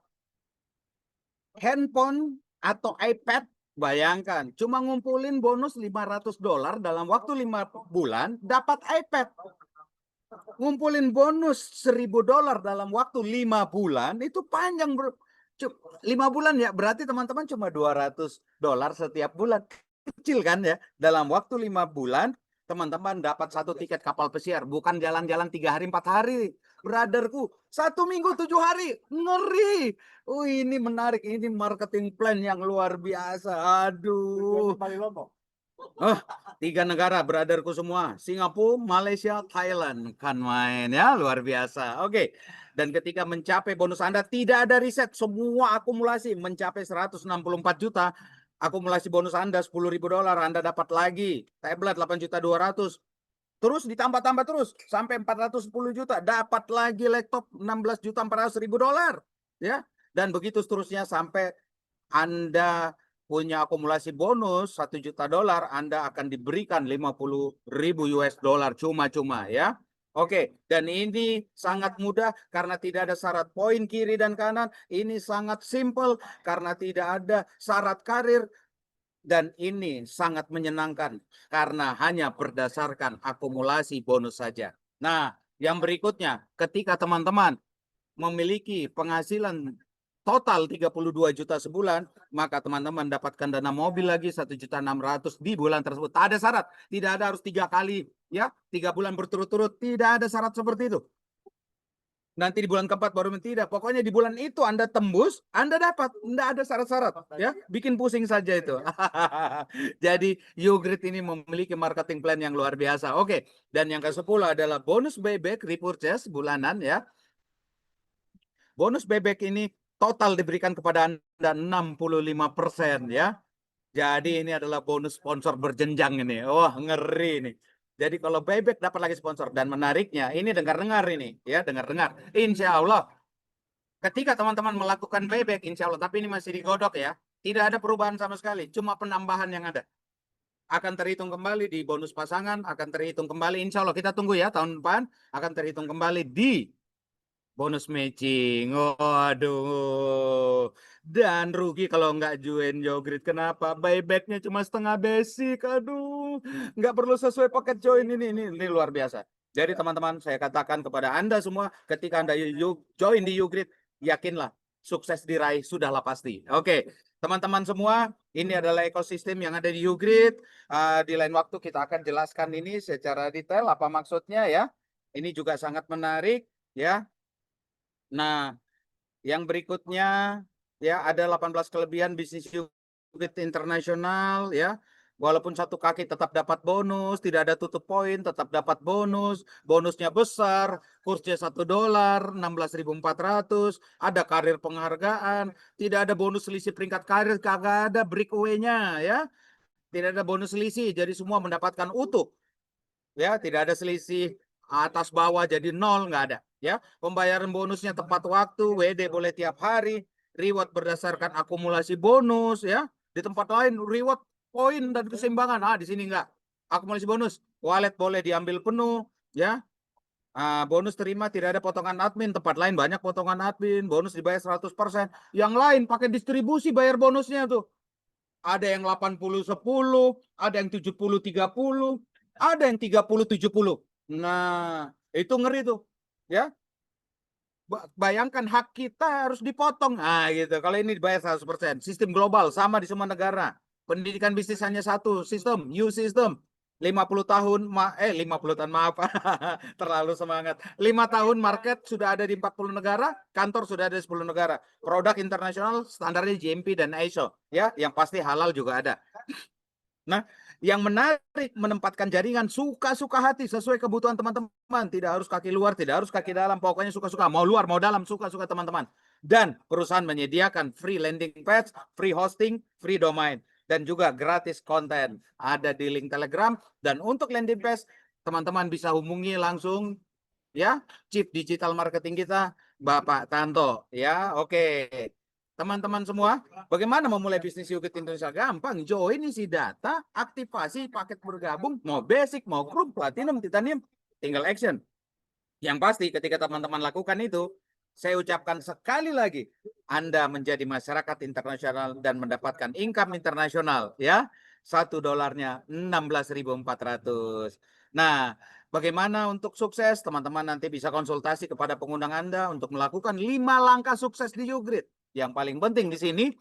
handphone atau iPad. Bayangkan, cuma ngumpulin bonus $500 dalam waktu 5 bulan, dapat iPad. Ngumpulin bonus $1.000 dalam waktu 5 bulan, itu panjang bro. 5 bulan ya, berarti teman-teman cuma $200 setiap bulan. Kecil kan ya, dalam waktu 5 bulan, teman-teman dapat 1 tiket kapal pesiar, bukan jalan-jalan 3 hari 4 hari. Brotherku, 1 minggu 7 hari, ngeri. Oh ini menarik, ini marketing plan yang luar biasa. Aduh. Oh, 3 negara, brotherku semua. Singapura, Malaysia, Thailand. Kan main ya, luar biasa. Oke. Dan ketika mencapai bonus Anda, tidak ada riset. Semua akumulasi mencapai 164 juta. Akumulasi bonus Anda $10.000. Anda dapat lagi tablet 8.200.000. Terus ditambah-tambah terus sampai 410 juta, dapat lagi laptop $16.400.000 ya. Dan begitu seterusnya sampai Anda punya akumulasi bonus $1 juta, Anda akan diberikan $50.000 cuma-cuma ya. Oke, dan ini sangat mudah karena tidak ada syarat poin kiri dan kanan. Ini sangat simple karena tidak ada syarat karir. Dan ini sangat menyenangkan karena hanya berdasarkan akumulasi bonus saja. Nah, yang berikutnya, ketika teman-teman memiliki penghasilan total 32 juta sebulan, maka teman-teman dapatkan dana mobil lagi 1.600.000 di bulan tersebut. Tak ada syarat, tidak ada harus 3 kali, ya 3 bulan berturut-turut, tidak ada syarat seperti itu. Nanti di bulan keempat baru tidak. Pokoknya di bulan itu Anda tembus, Anda dapat. Tidak ada syarat-syarat. Ya, bikin pusing saja itu. Jadi YouGrid ini memiliki marketing plan yang luar biasa. Oke. Dan yang ke-10 adalah bonus buyback repurchase bulanan ya. Bonus buyback ini total diberikan kepada Anda 65% ya. Jadi ini adalah bonus sponsor berjenjang ini. Wah, ngeri nih. Jadi kalau buyback dapat lagi sponsor. Dan menariknya, ini dengar-dengar ini. Ya, dengar-dengar. Insya Allah, ketika teman-teman melakukan buyback, insya Allah. Tapi ini masih digodok ya. Tidak ada perubahan sama sekali. Cuma penambahan yang ada. Akan terhitung kembali di bonus pasangan. Akan terhitung kembali. Insya Allah, kita tunggu ya. Tahun depan akan terhitung kembali di bonus matching. Waduh. Dan rugi kalau nggak join YouGrid. Kenapa? Buybacknya cuma setengah basic. Aduh. Nggak perlu sesuai paket join ini. Ini luar biasa. Jadi teman-teman, saya katakan kepada Anda semua, ketika Anda join di YouGrid, yakinlah sukses diraih sudahlah pasti. Oke, teman-teman semua, ini adalah ekosistem yang ada di YouGrid. Di lain waktu kita akan jelaskan ini secara detail apa maksudnya ya. Ini juga sangat menarik ya. Nah, yang berikutnya ya ada 18 kelebihan bisnis YouGrid internasional ya. Walaupun satu kaki tetap dapat bonus, tidak ada tutup poin, tetap dapat bonus. Bonusnya besar, kursnya $1, 16.400. Ada karir penghargaan, tidak ada bonus selisih peringkat karir, kagak ada breakaway-nya ya. Tidak ada bonus selisih, jadi semua mendapatkan utuh. Ya, tidak ada selisih atas bawah jadi 0, nggak ada. Ya, pembayaran bonusnya tepat waktu, WD boleh tiap hari, reward berdasarkan akumulasi bonus ya. Di tempat lain reward poin dan keseimbangan. Di sini enggak. Akumulasi bonus, wallet boleh diambil penuh ya. Bonus terima tidak ada potongan admin, tempat lain banyak potongan admin, bonus dibayar 100%. Yang lain pakai distribusi bayar bonusnya tuh. Ada yang 80-10, ada yang 70-30, ada yang 30-70. Nah, itu ngeri tuh. Ya, bayangkan hak kita harus dipotong. Gitu. Kalau ini dibayar 100%. Sistem global sama di semua negara. Pendidikan bisnis hanya satu sistem, new system. 50 tahun 50 tahun maaf terlalu semangat. 5 tahun market sudah ada di 40 negara, kantor sudah ada di 10 negara. Produk internasional standarnya GMP dan ISO ya, yang pasti halal juga ada. Nah, yang menarik menempatkan jaringan suka-suka hati sesuai kebutuhan teman-teman. Tidak harus kaki luar, tidak harus kaki dalam, pokoknya suka-suka. Mau luar, mau dalam, suka-suka teman-teman. Dan perusahaan menyediakan free landing page, free hosting, free domain. Dan juga gratis konten. Ada di link Telegram. Dan untuk landing page, teman-teman bisa hubungi langsung ya Chief Digital Marketing kita, Bapak Tanto. Ya, oke. Teman-teman semua, bagaimana memulai bisnis Yogurt Indonesia? Gampang, join isi data, aktivasi paket bergabung, mau basic, mau group, platinum, titanium, tinggal action. Yang pasti ketika teman-teman lakukan itu, saya ucapkan sekali lagi, Anda menjadi masyarakat internasional dan mendapatkan income internasional ya. $1 16.400. Nah, bagaimana untuk sukses? Teman-teman nanti bisa konsultasi kepada pengundang Anda untuk melakukan 5 langkah sukses di Yogurt. Yang paling penting di sini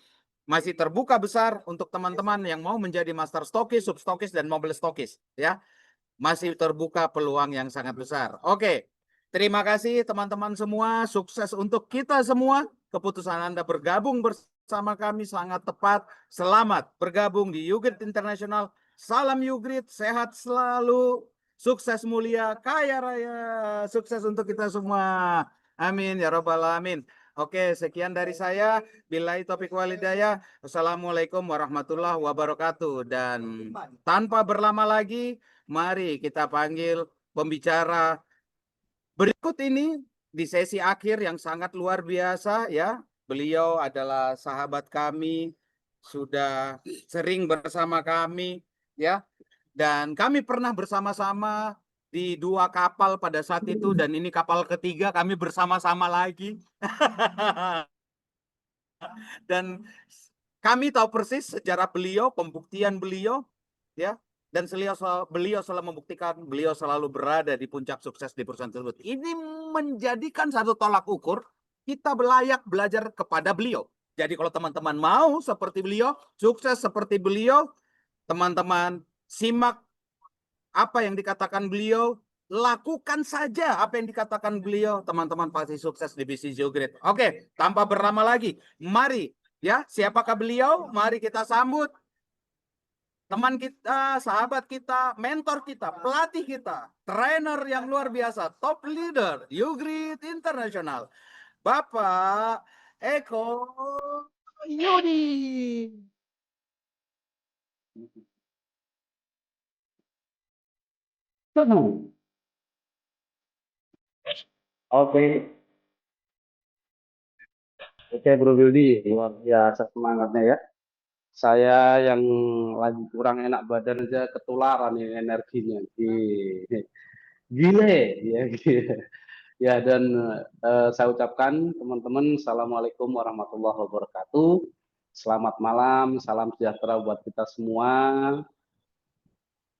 masih terbuka besar untuk teman-teman yang mau menjadi master stokis, substokis, dan mobile stokis ya. Masih terbuka peluang yang sangat besar. Oke. Terima kasih teman-teman semua, sukses untuk kita semua. Keputusan Anda bergabung bersama kami sangat tepat. Selamat bergabung di Yogurt Internasional. Salam Yogurt, sehat selalu, sukses mulia, kaya raya, sukses untuk kita semua. Amin ya robbal alamin. Oke, sekian dari saya. Billahi taufiq walhidayah. Wassalamualaikum warahmatullahi wabarakatuh. Dan tanpa berlama lagi, mari kita panggil pembicara berikut ini di sesi akhir yang sangat luar biasa ya. Beliau adalah sahabat kami, sudah sering bersama kami ya. Dan kami pernah bersama-sama di 2 kapal pada saat itu dan ini kapal ketiga kami bersama-sama lagi. Dan kami tahu persis sejarah beliau, pembuktian beliau ya. Dan beliau selalu membuktikan beliau selalu berada di puncak sukses di perusahaan tersebut. Ini menjadikan satu tolak ukur kita layak belajar kepada beliau. Jadi kalau teman-teman mau seperti beliau, sukses seperti beliau, teman-teman simak apa yang dikatakan beliau, lakukan saja apa yang dikatakan beliau, teman-teman pasti sukses di bisnis Yogurt. Oke, tanpa berlama lagi, mari ya, siapakah beliau? Mari kita sambut teman kita, sahabat kita, mentor kita, pelatih kita, trainer yang luar biasa, top leader, Yogurt Internasional, Bapak Eko Yudi. Oke, oke Bro Wildy, luar biasa semangatnya ya. Saya yang lagi kurang enak badan aja ketularan ini energinya. Gile, ya, gile. Ya dan saya ucapkan teman-teman, Assalamualaikum warahmatullahi wabarakatuh. Selamat malam, salam sejahtera buat kita semua.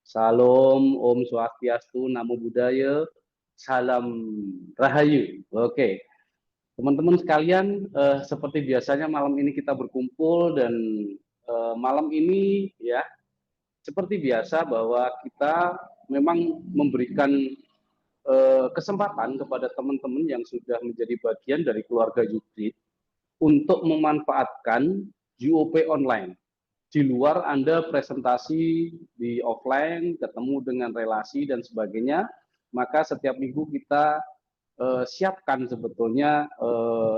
Salam, Om Swastiastu, Namo Buddhaya, salam Rahayu. Oke. Teman-teman sekalian, seperti biasanya malam ini kita berkumpul dan malam ini ya seperti biasa bahwa kita memang memberikan kesempatan kepada teman-teman yang sudah menjadi bagian dari keluarga Yudit untuk memanfaatkan UOP online. Di luar Anda presentasi di offline, ketemu dengan relasi dan sebagainya, maka setiap minggu kita siapkan sebetulnya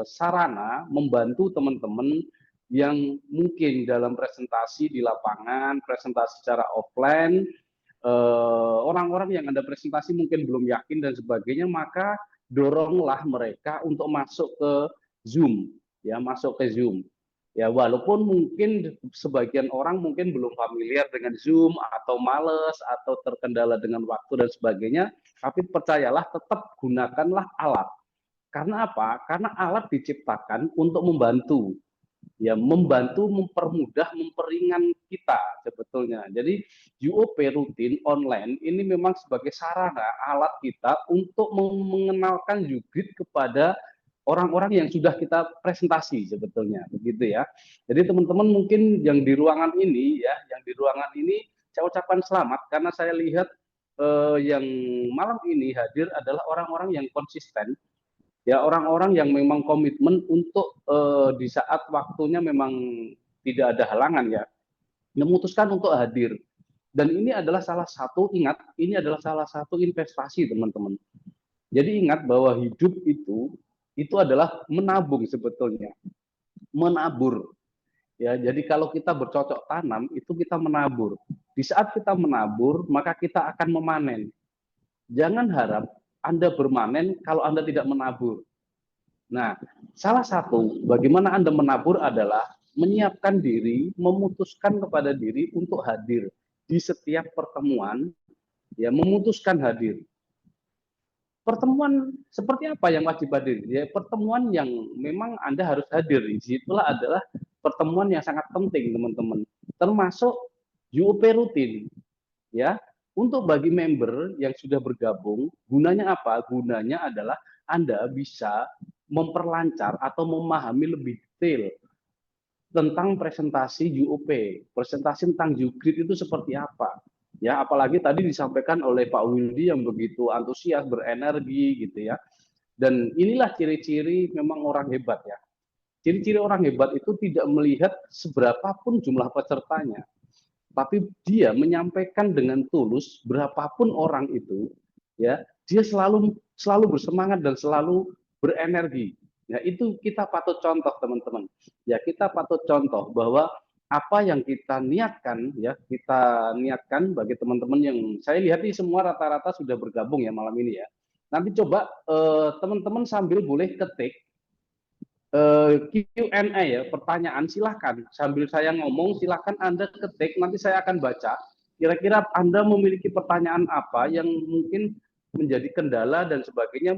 sarana membantu teman-teman yang mungkin dalam presentasi di lapangan, presentasi secara offline, orang-orang yang Anda presentasi mungkin belum yakin dan sebagainya, maka doronglah mereka untuk masuk ke Zoom, ya masuk ke Zoom. Ya walaupun mungkin sebagian orang mungkin belum familiar dengan Zoom atau males atau terkendala dengan waktu dan sebagainya, tapi percayalah tetap gunakanlah alat. Karena apa? Karena alat diciptakan untuk membantu. Ya membantu, mempermudah, memperingan kita sebetulnya. Jadi UOP rutin online ini memang sebagai sarana alat kita untuk mengenalkan Yogurt kepada orang-orang yang sudah kita presentasi sebetulnya begitu ya. Jadi teman-teman mungkin yang di ruangan ini ya, yang di ruangan ini saya ucapkan selamat karena saya lihat yang malam ini hadir adalah orang-orang yang konsisten, ya orang-orang yang memang komitmen untuk di saat waktunya memang tidak ada halangan ya, memutuskan untuk hadir. Dan ini adalah salah satu, ingat, ini adalah salah satu investasi teman-teman. Jadi ingat bahwa hidup itu adalah menabung sebetulnya, menabur. Ya, jadi kalau kita bercocok tanam itu kita menabur. Di saat kita menabur, maka kita akan memanen. Jangan harap Anda bermanen kalau Anda tidak menabur. Nah, salah satu bagaimana Anda menabur adalah menyiapkan diri, memutuskan kepada diri untuk hadir di setiap pertemuan, ya memutuskan hadir. Pertemuan seperti apa yang wajib hadir? Ya, pertemuan yang memang Anda harus hadir. Disitulah adalah pertemuan yang sangat penting, teman-teman. Termasuk UOP rutin, ya. Untuk bagi member yang sudah bergabung, gunanya apa? Gunanya adalah Anda bisa memperlancar atau memahami lebih detail tentang presentasi UOP, presentasi tentang UGRID itu seperti apa. Ya, apalagi tadi disampaikan oleh Pak Wildi yang begitu antusias, berenergi gitu ya. Dan inilah ciri-ciri memang orang hebat ya. Ciri-ciri orang hebat itu tidak melihat seberapapun jumlah pesertanya, tapi dia menyampaikan dengan tulus berapapun orang itu, ya, dia selalu bersemangat dan selalu berenergi. Ya, itu kita patut contoh teman-teman. Ya, kita patut contoh bahwa apa yang kita niatkan, ya kita niatkan bagi teman-teman yang saya lihat ini semua rata-rata sudah bergabung ya malam ini ya. Nanti coba teman-teman sambil boleh ketik Q&A ya, pertanyaan silahkan. Sambil saya ngomong silahkan Anda ketik, nanti saya akan baca. Kira-kira Anda memiliki pertanyaan apa yang mungkin menjadi kendala dan sebagainya,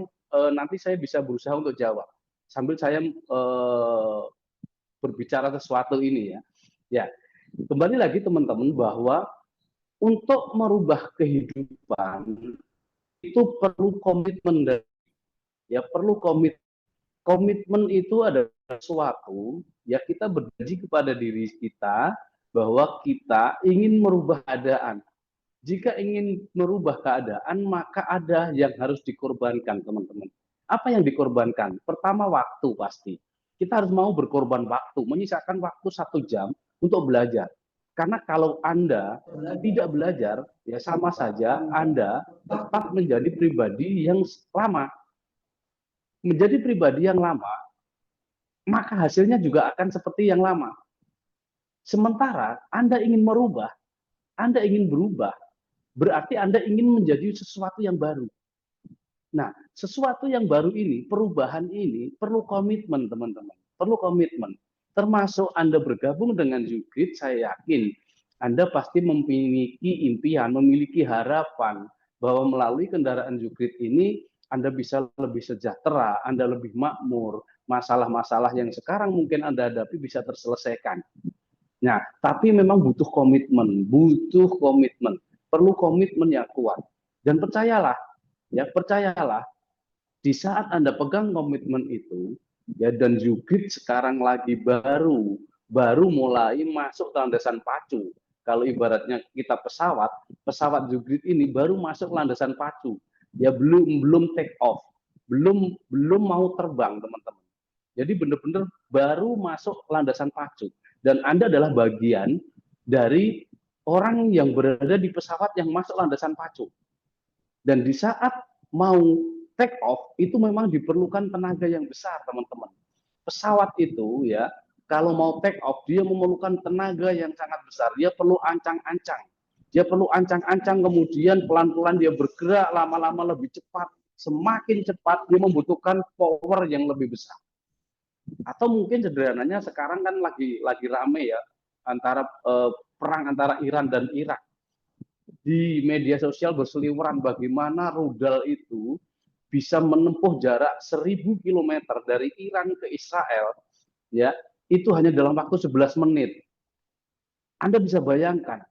nanti saya bisa berusaha untuk jawab. Sambil saya berbicara sesuatu ini ya. Ya, kembali lagi teman-teman bahwa untuk merubah kehidupan itu perlu komitmen dan ya perlu komitmen. Komitmen itu adalah sesuatu ya kita berjanji kepada diri kita bahwa kita ingin merubah keadaan. Jika ingin merubah keadaan, maka ada yang harus dikorbankan, teman-teman. Apa yang dikorbankan? Pertama, waktu pasti. Kita harus mau berkorban waktu, menyisakan waktu 1 jam untuk belajar. Karena kalau Anda tidak belajar, ya sama saja Anda tetap menjadi pribadi yang lama. Menjadi pribadi yang lama, maka hasilnya juga akan seperti yang lama. Sementara Anda ingin merubah, Anda ingin berubah, berarti Anda ingin menjadi sesuatu yang baru. Nah, sesuatu yang baru ini, perubahan ini perlu komitmen, teman-teman. Perlu komitmen. Termasuk Anda bergabung dengan Jugrid, saya yakin Anda pasti memiliki impian, memiliki harapan bahwa melalui kendaraan Jugrid ini Anda bisa lebih sejahtera, Anda lebih makmur, masalah-masalah yang sekarang mungkin Anda hadapi bisa terselesaikan. Nah, tapi memang butuh komitmen, perlu komitmen yang kuat. Dan percayalah, ya percayalah, di saat Anda pegang komitmen itu, ya dan Jugrid sekarang lagi baru mulai masuk landasan pacu. Kalau ibaratnya kita pesawat Jugrid ini baru masuk landasan pacu. Ya belum take off, belum mau terbang, teman-teman. Jadi benar-benar baru masuk landasan pacu. Dan Anda adalah bagian dari orang yang berada di pesawat yang masuk landasan pacu. Dan di saat mau take off, itu memang diperlukan tenaga yang besar, teman-teman. Pesawat itu ya, kalau mau take off, dia memerlukan tenaga yang sangat besar. Dia perlu ancang-ancang. Dia perlu ancang-ancang, kemudian pelan-pelan dia bergerak, lama-lama lebih cepat. Semakin cepat, dia membutuhkan power yang lebih besar. Atau mungkin sederhananya sekarang kan lagi rame ya, antara perang antara Iran dan Irak. Di media sosial berseliweran bagaimana rudal itu bisa menempuh jarak 1.000 km dari Iran ke Israel, ya itu hanya dalam waktu 11 menit. Anda bisa bayangkan,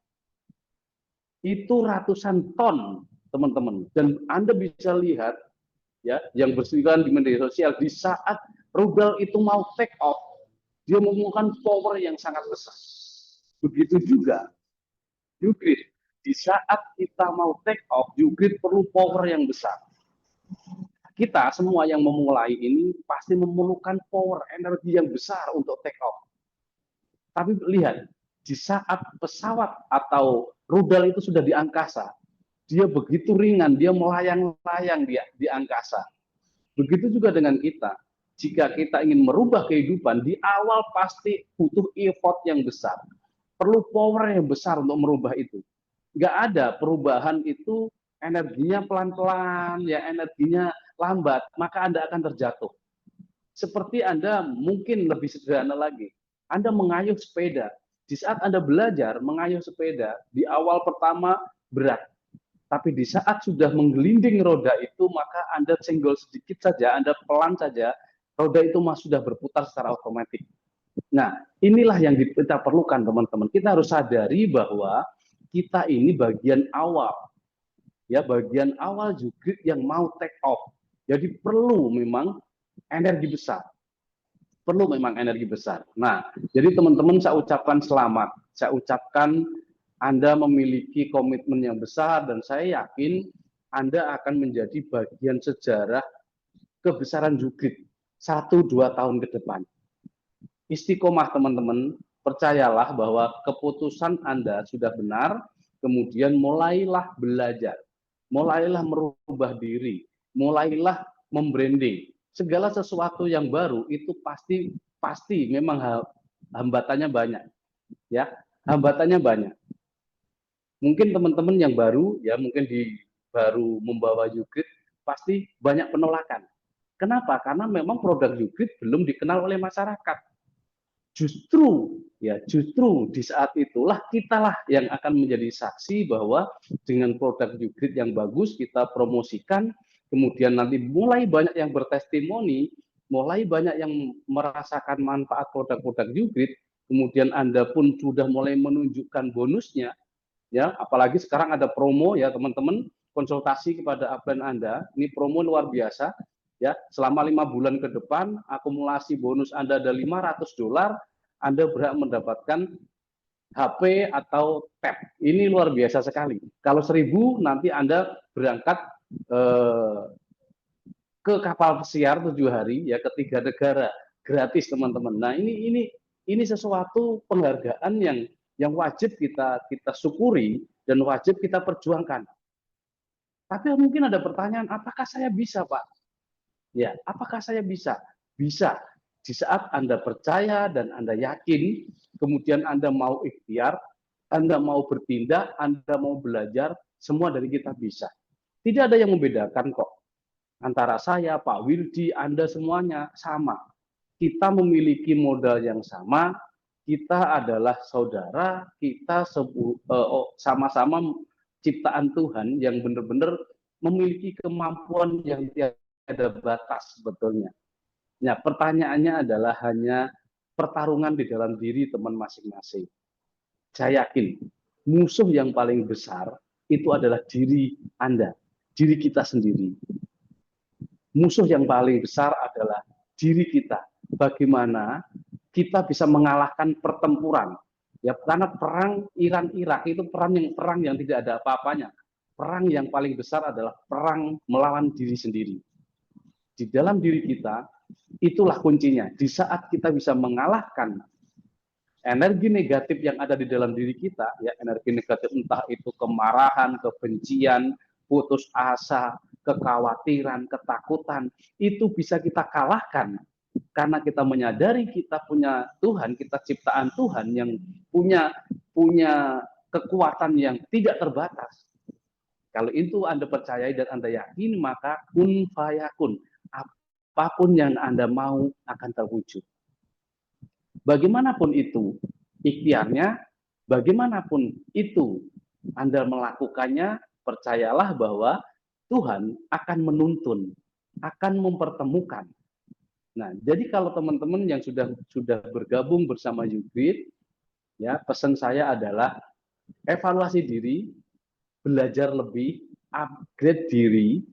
itu ratusan ton, teman-teman. Dan Anda bisa lihat, ya yang berseliweran di media sosial, di saat rudal itu mau take off, dia membutuhkan power yang sangat besar. Begitu juga Jugrid. di saat kita mau take off, Ugrid perlu power yang besar. Kita semua yang memulai ini pasti memerlukan power, energi yang besar untuk take off. Tapi lihat, di saat pesawat atau rudal itu sudah di angkasa, dia begitu ringan, dia melayang-layang di angkasa. Begitu juga dengan kita. Jika kita ingin merubah kehidupan, di awal pasti butuh effort yang besar. Perlu power yang besar untuk merubah itu. Nggak ada perubahan itu energinya pelan-pelan, ya energinya lambat, maka Anda akan terjatuh. Seperti Anda mungkin lebih sederhana lagi. Anda mengayuh sepeda. Di saat Anda belajar mengayuh sepeda, di awal pertama berat. Tapi di saat sudah menggelinding roda itu, maka Anda senggol sedikit saja, Anda pelan saja, roda itu sudah berputar secara otomatis. Nah, inilah yang kita perlukan, teman-teman. Kita harus sadari bahwa kita ini bagian awal. Ya, bagian awal juga yang mau take off. Jadi perlu memang energi besar. Perlu memang energi besar. Nah, jadi teman-teman saya ucapkan selamat. Saya ucapkan Anda memiliki komitmen yang besar dan saya yakin Anda akan menjadi bagian sejarah kebesaran Ugrid 1-2 tahun ke depan. Istiqomah teman-teman, percayalah bahwa keputusan Anda sudah benar, kemudian mulailah belajar, mulailah merubah diri, mulailah membranding. Segala sesuatu yang baru itu pasti memang hambatannya banyak. Ya, hambatannya banyak. Mungkin teman-teman yang baru, ya mungkin baru membawa Ugrid, pasti banyak penolakan. Kenapa? Karena memang produk Ugrid belum dikenal oleh masyarakat. Justru di saat itulah kitalah yang akan menjadi saksi bahwa dengan produk Ugrid yang bagus kita promosikan, kemudian nanti mulai banyak yang bertestimoni, mulai banyak yang merasakan manfaat produk-produk Ugrid, kemudian Anda pun sudah mulai menunjukkan bonusnya. Ya, apalagi sekarang ada promo ya teman-teman, konsultasi kepada upline Anda, ini promo luar biasa ya, selama 5 bulan ke depan akumulasi bonus Anda ada $500, Anda berhak mendapatkan HP atau tab. Ini luar biasa sekali. Kalau 1.000 nanti Anda berangkat ke kapal pesiar 7 hari ya ke 3 negara gratis teman-teman. Nah, ini sesuatu penghargaan yang wajib kita syukuri dan wajib kita perjuangkan. Tapi mungkin ada pertanyaan, apakah saya bisa, Pak? Ya, apakah saya bisa? Bisa. Di saat Anda percaya dan Anda yakin, kemudian Anda mau ikhtiar, Anda mau bertindak, Anda mau belajar, semua dari kita bisa. Tidak ada yang membedakan kok. Antara saya, Pak Wildi, Anda semuanya sama. Kita memiliki modal yang sama, kita adalah saudara, kita sama-sama ciptaan Tuhan yang benar-benar memiliki kemampuan yang tiada batas sebetulnya. Nah, pertanyaannya adalah hanya pertarungan di dalam diri teman masing-masing. Saya yakin musuh yang paling besar itu adalah diri Anda, diri kita sendiri. Musuh yang paling besar adalah diri kita. Bagaimana kita bisa mengalahkan pertempuran? Ya, karena perang Iran-Irak itu perang yang tidak ada apa-apanya. Perang yang paling besar adalah perang melawan diri sendiri. Di dalam diri kita, itulah kuncinya. Di saat kita bisa mengalahkan energi negatif yang ada di dalam diri kita, ya energi negatif entah itu kemarahan, kebencian, putus asa, kekhawatiran, ketakutan, itu bisa kita kalahkan karena kita menyadari kita punya Tuhan, kita ciptaan Tuhan yang punya kekuatan yang tidak terbatas. Kalau itu Anda percayai dan Anda yakin, maka kun fayakun. Apapun yang Anda mau akan terwujud. Bagaimanapun itu ikhtiarnya, bagaimanapun itu Anda melakukannya, percayalah bahwa Tuhan akan menuntun, akan mempertemukan. Nah, jadi kalau teman-teman yang sudah bergabung bersama Ugrid, ya pesan saya adalah evaluasi diri, belajar lebih, upgrade diri,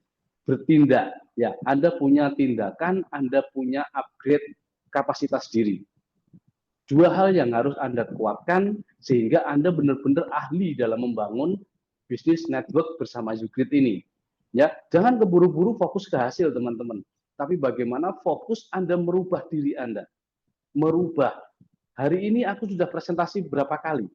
bertindak. Ya, Anda punya tindakan, Anda punya upgrade kapasitas diri. Dua hal yang harus Anda kuatkan sehingga Anda benar-benar ahli dalam membangun bisnis network bersama YouGreet ini. Ya, jangan keburu-buru fokus ke hasil, teman-teman. Tapi bagaimana fokus Anda merubah diri Anda. Merubah. Hari ini aku sudah presentasi berapa kali?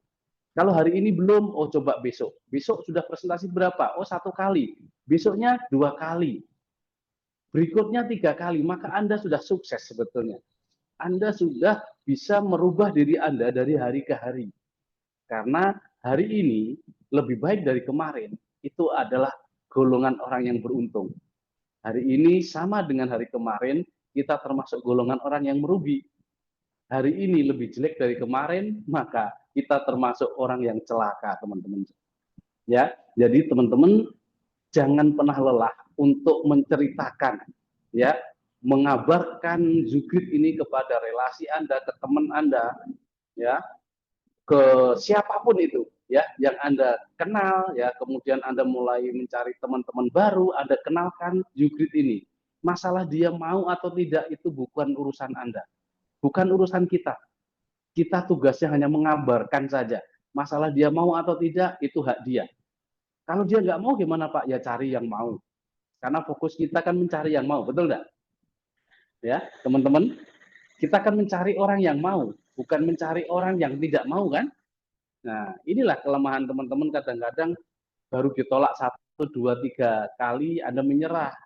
Kalau hari ini belum, oh coba besok. Besok sudah presentasi berapa? Oh 1 kali. Besoknya 2 kali. Berikutnya 3 kali. Maka Anda sudah sukses sebetulnya. Anda sudah bisa merubah diri Anda dari hari ke hari. Karena hari ini lebih baik dari kemarin. Itu adalah golongan orang yang beruntung. Hari ini sama dengan hari kemarin, kita termasuk golongan orang yang merugi. Hari ini lebih jelek dari kemarin, maka kita termasuk orang yang celaka, teman-teman. Ya, jadi teman-teman jangan pernah lelah untuk menceritakan, ya, mengabarkan YouGreet ini kepada relasi Anda, ke teman Anda, ya, ke siapapun itu, ya, yang Anda kenal, ya, kemudian Anda mulai mencari teman-teman baru, Anda kenalkan YouGreet ini. Masalah dia mau atau tidak itu bukan urusan Anda. Bukan urusan kita. Kita tugasnya hanya mengabarkan saja. Masalah dia mau atau tidak, itu hak dia. Kalau dia nggak mau gimana Pak? Ya cari yang mau. Karena fokus kita kan mencari yang mau, betul nggak? Ya, teman-teman, kita akan mencari orang yang mau, bukan mencari orang yang tidak mau kan? Nah, inilah kelemahan teman-teman kadang-kadang baru ditolak 1, 2, 3 kali Anda menyerah.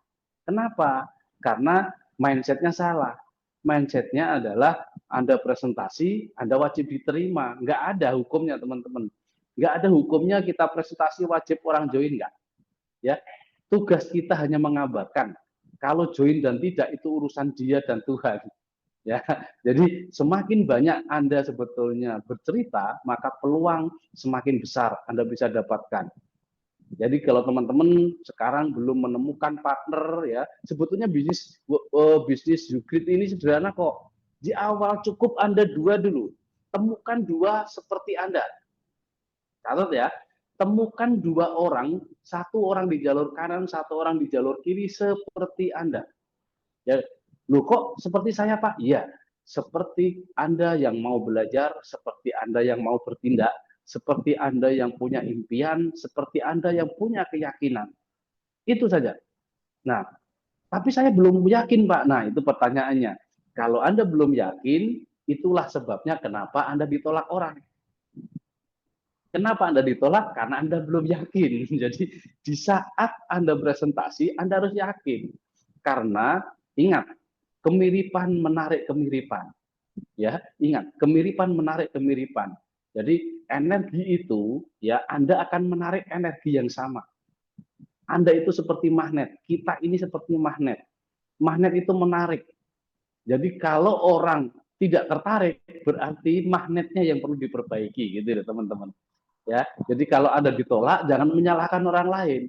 Kenapa? Karena mindsetnya salah. Mindsetnya adalah Anda presentasi, Anda wajib diterima. Nggak ada hukumnya, teman-teman. Nggak ada hukumnya kita presentasi wajib orang join, nggak. Ya, tugas kita hanya mengabarkan. Kalau join dan tidak itu urusan dia dan Tuhan. Ya, jadi semakin banyak Anda sebetulnya bercerita, maka peluang semakin besar Anda bisa dapatkan. Jadi kalau teman-teman sekarang belum menemukan partner, ya sebetulnya bisnis YouGreet ini sederhana kok. Di awal cukup Anda 2 dulu, temukan 2 seperti Anda. Catat ya, temukan 2 orang, 1 orang di jalur kanan, 1 orang di jalur kiri seperti Anda. Ya, loh kok seperti saya Pak? Iya, seperti Anda yang mau belajar, seperti Anda yang mau bertindak, seperti Anda yang punya impian, seperti Anda yang punya keyakinan. Itu saja. Nah, tapi saya belum yakin, Pak. Nah, itu pertanyaannya. Kalau Anda belum yakin, itulah sebabnya kenapa Anda ditolak orang. Kenapa Anda ditolak? Karena Anda belum yakin. Jadi, di saat Anda presentasi, Anda harus yakin. Karena, ingat, kemiripan menarik kemiripan. Ya, ingat, kemiripan menarik kemiripan. Jadi energi itu ya Anda akan menarik energi yang sama. Anda itu seperti magnet, kita ini seperti magnet. Magnet itu menarik. Jadi kalau orang tidak tertarik berarti magnetnya yang perlu diperbaiki gitu ya teman-teman. Ya. Jadi kalau Anda ditolak jangan menyalahkan orang lain.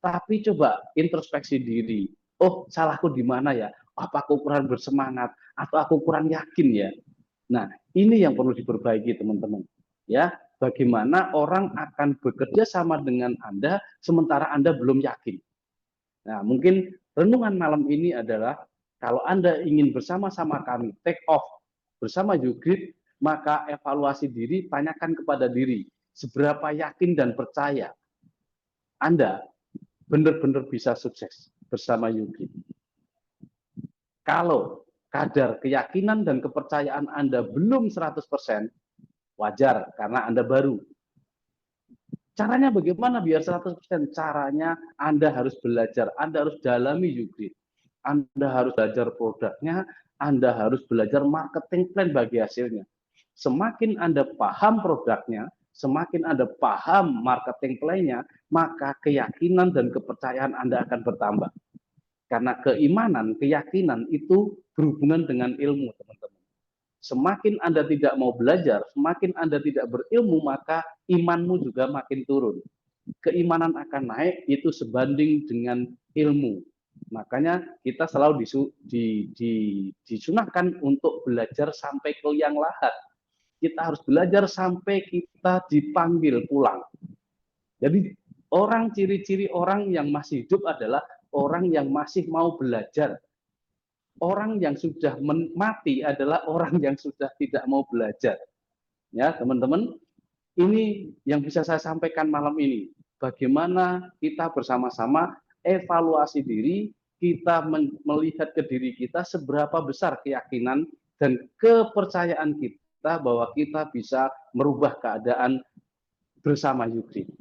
Tapi coba introspeksi diri. Oh, salahku di mana ya? Apa aku kurang bersemangat atau aku kurang yakin ya? Nah, ini yang perlu diperbaiki teman-teman. Ya, bagaimana orang akan bekerja sama dengan Anda sementara Anda belum yakin. Nah, mungkin renungan malam ini adalah kalau Anda ingin bersama-sama kami take off bersama YouGreet, maka evaluasi diri, tanyakan kepada diri, seberapa yakin dan percaya Anda benar-benar bisa sukses bersama YouGreet. Kalau kadar keyakinan dan kepercayaan Anda belum 100%, wajar karena Anda baru. Caranya bagaimana biar 100%? Caranya Anda harus belajar, Anda harus dalami YouGreet. Anda harus belajar produknya, Anda harus belajar marketing plan bagi hasilnya. Semakin Anda paham produknya, semakin Anda paham marketing plan-nya, maka keyakinan dan kepercayaan Anda akan bertambah. Karena keimanan, keyakinan itu berhubungan dengan ilmu, teman-teman. Semakin Anda tidak mau belajar, semakin Anda tidak berilmu, maka imanmu juga makin turun. Keimanan akan naik, itu sebanding dengan ilmu. Makanya kita selalu disunahkan untuk belajar sampai ke liang lahat. Kita harus belajar sampai kita dipanggil pulang. Jadi ciri-ciri orang yang masih hidup adalah orang yang masih mau belajar. Orang yang sudah mati adalah orang yang sudah tidak mau belajar. Ya, teman-teman, ini yang bisa saya sampaikan malam ini. bagaimana kita bersama-sama evaluasi diri, kita melihat ke diri kita seberapa besar keyakinan dan kepercayaan kita bahwa kita bisa merubah keadaan bersama Yugrit.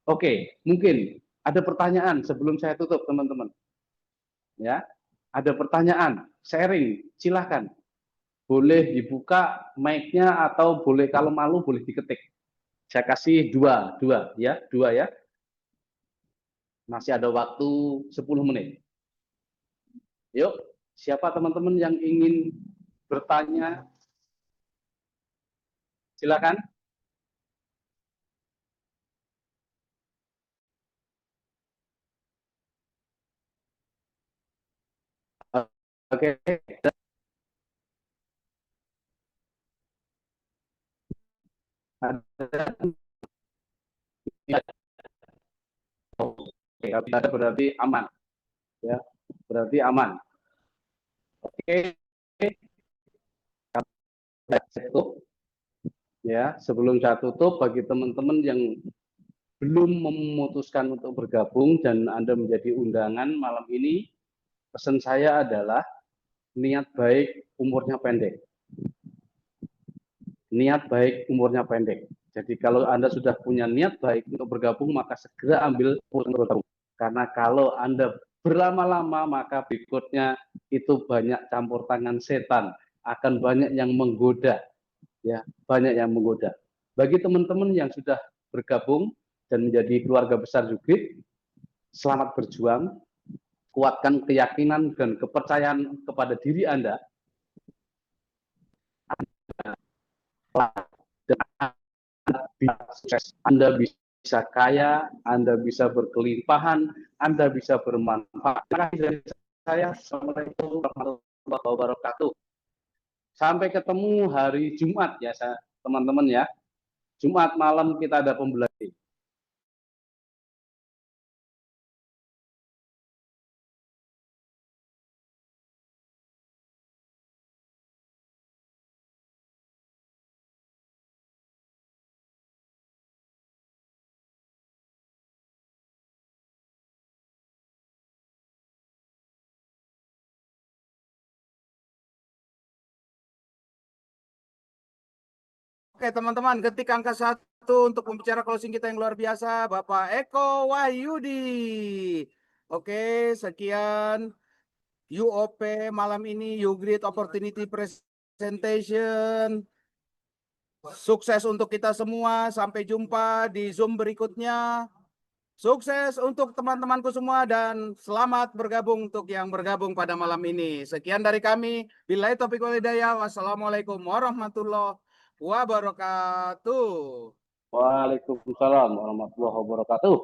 Oke, mungkin ada pertanyaan sebelum saya tutup, teman-teman. Ya, ada pertanyaan, sharing, silahkan. Boleh dibuka mic-nya atau boleh kalau malu boleh diketik. Saya kasih dua ya. Masih ada waktu 10 menit. Yuk, siapa teman-teman yang ingin bertanya? Silakan. Oke. Ada berarti aman. Ya, berarti aman. Oke. Ya, sebelum saya tutup, bagi teman-teman yang belum memutuskan untuk bergabung dan Anda menjadi undangan malam ini, pesan saya adalah niat baik umurnya pendek. Niat baik umurnya pendek. Jadi kalau Anda sudah punya niat baik untuk bergabung, maka segera ambil bergabung. Karena kalau Anda berlama-lama, maka berikutnya itu banyak campur tangan setan, akan banyak yang menggoda. Ya, banyak yang menggoda. Bagi teman-teman yang sudah bergabung dan menjadi keluarga besar Yugrit, selamat berjuang, kuatkan keyakinan dan kepercayaan kepada diri Anda, dan Anda bisa sukses, Anda bisa kaya, Anda bisa berkelimpahan, Anda bisa bermanfaat. Terima kasih dari saya. Assalamualaikum warahmatullahi wabarakatuh. Sampai ketemu hari Jumat ya, teman-teman ya. Jumat malam kita ada pembelajaran. Oke teman-teman, ketik angka 1 untuk pembicara closing kita yang luar biasa, Bapak Eko Wahyudi. Oke, sekian UOP malam ini, Yugrit Opportunity Presentation. Sukses untuk kita semua, sampai jumpa di Zoom berikutnya. Sukses untuk teman-temanku semua dan selamat bergabung untuk yang bergabung pada malam ini. Sekian dari kami. Billahi taufiq wal hidayah. Wassalamualaikum warahmatullahi wabarakatuh. Waalaikumsalam warahmatullahi wabarakatuh.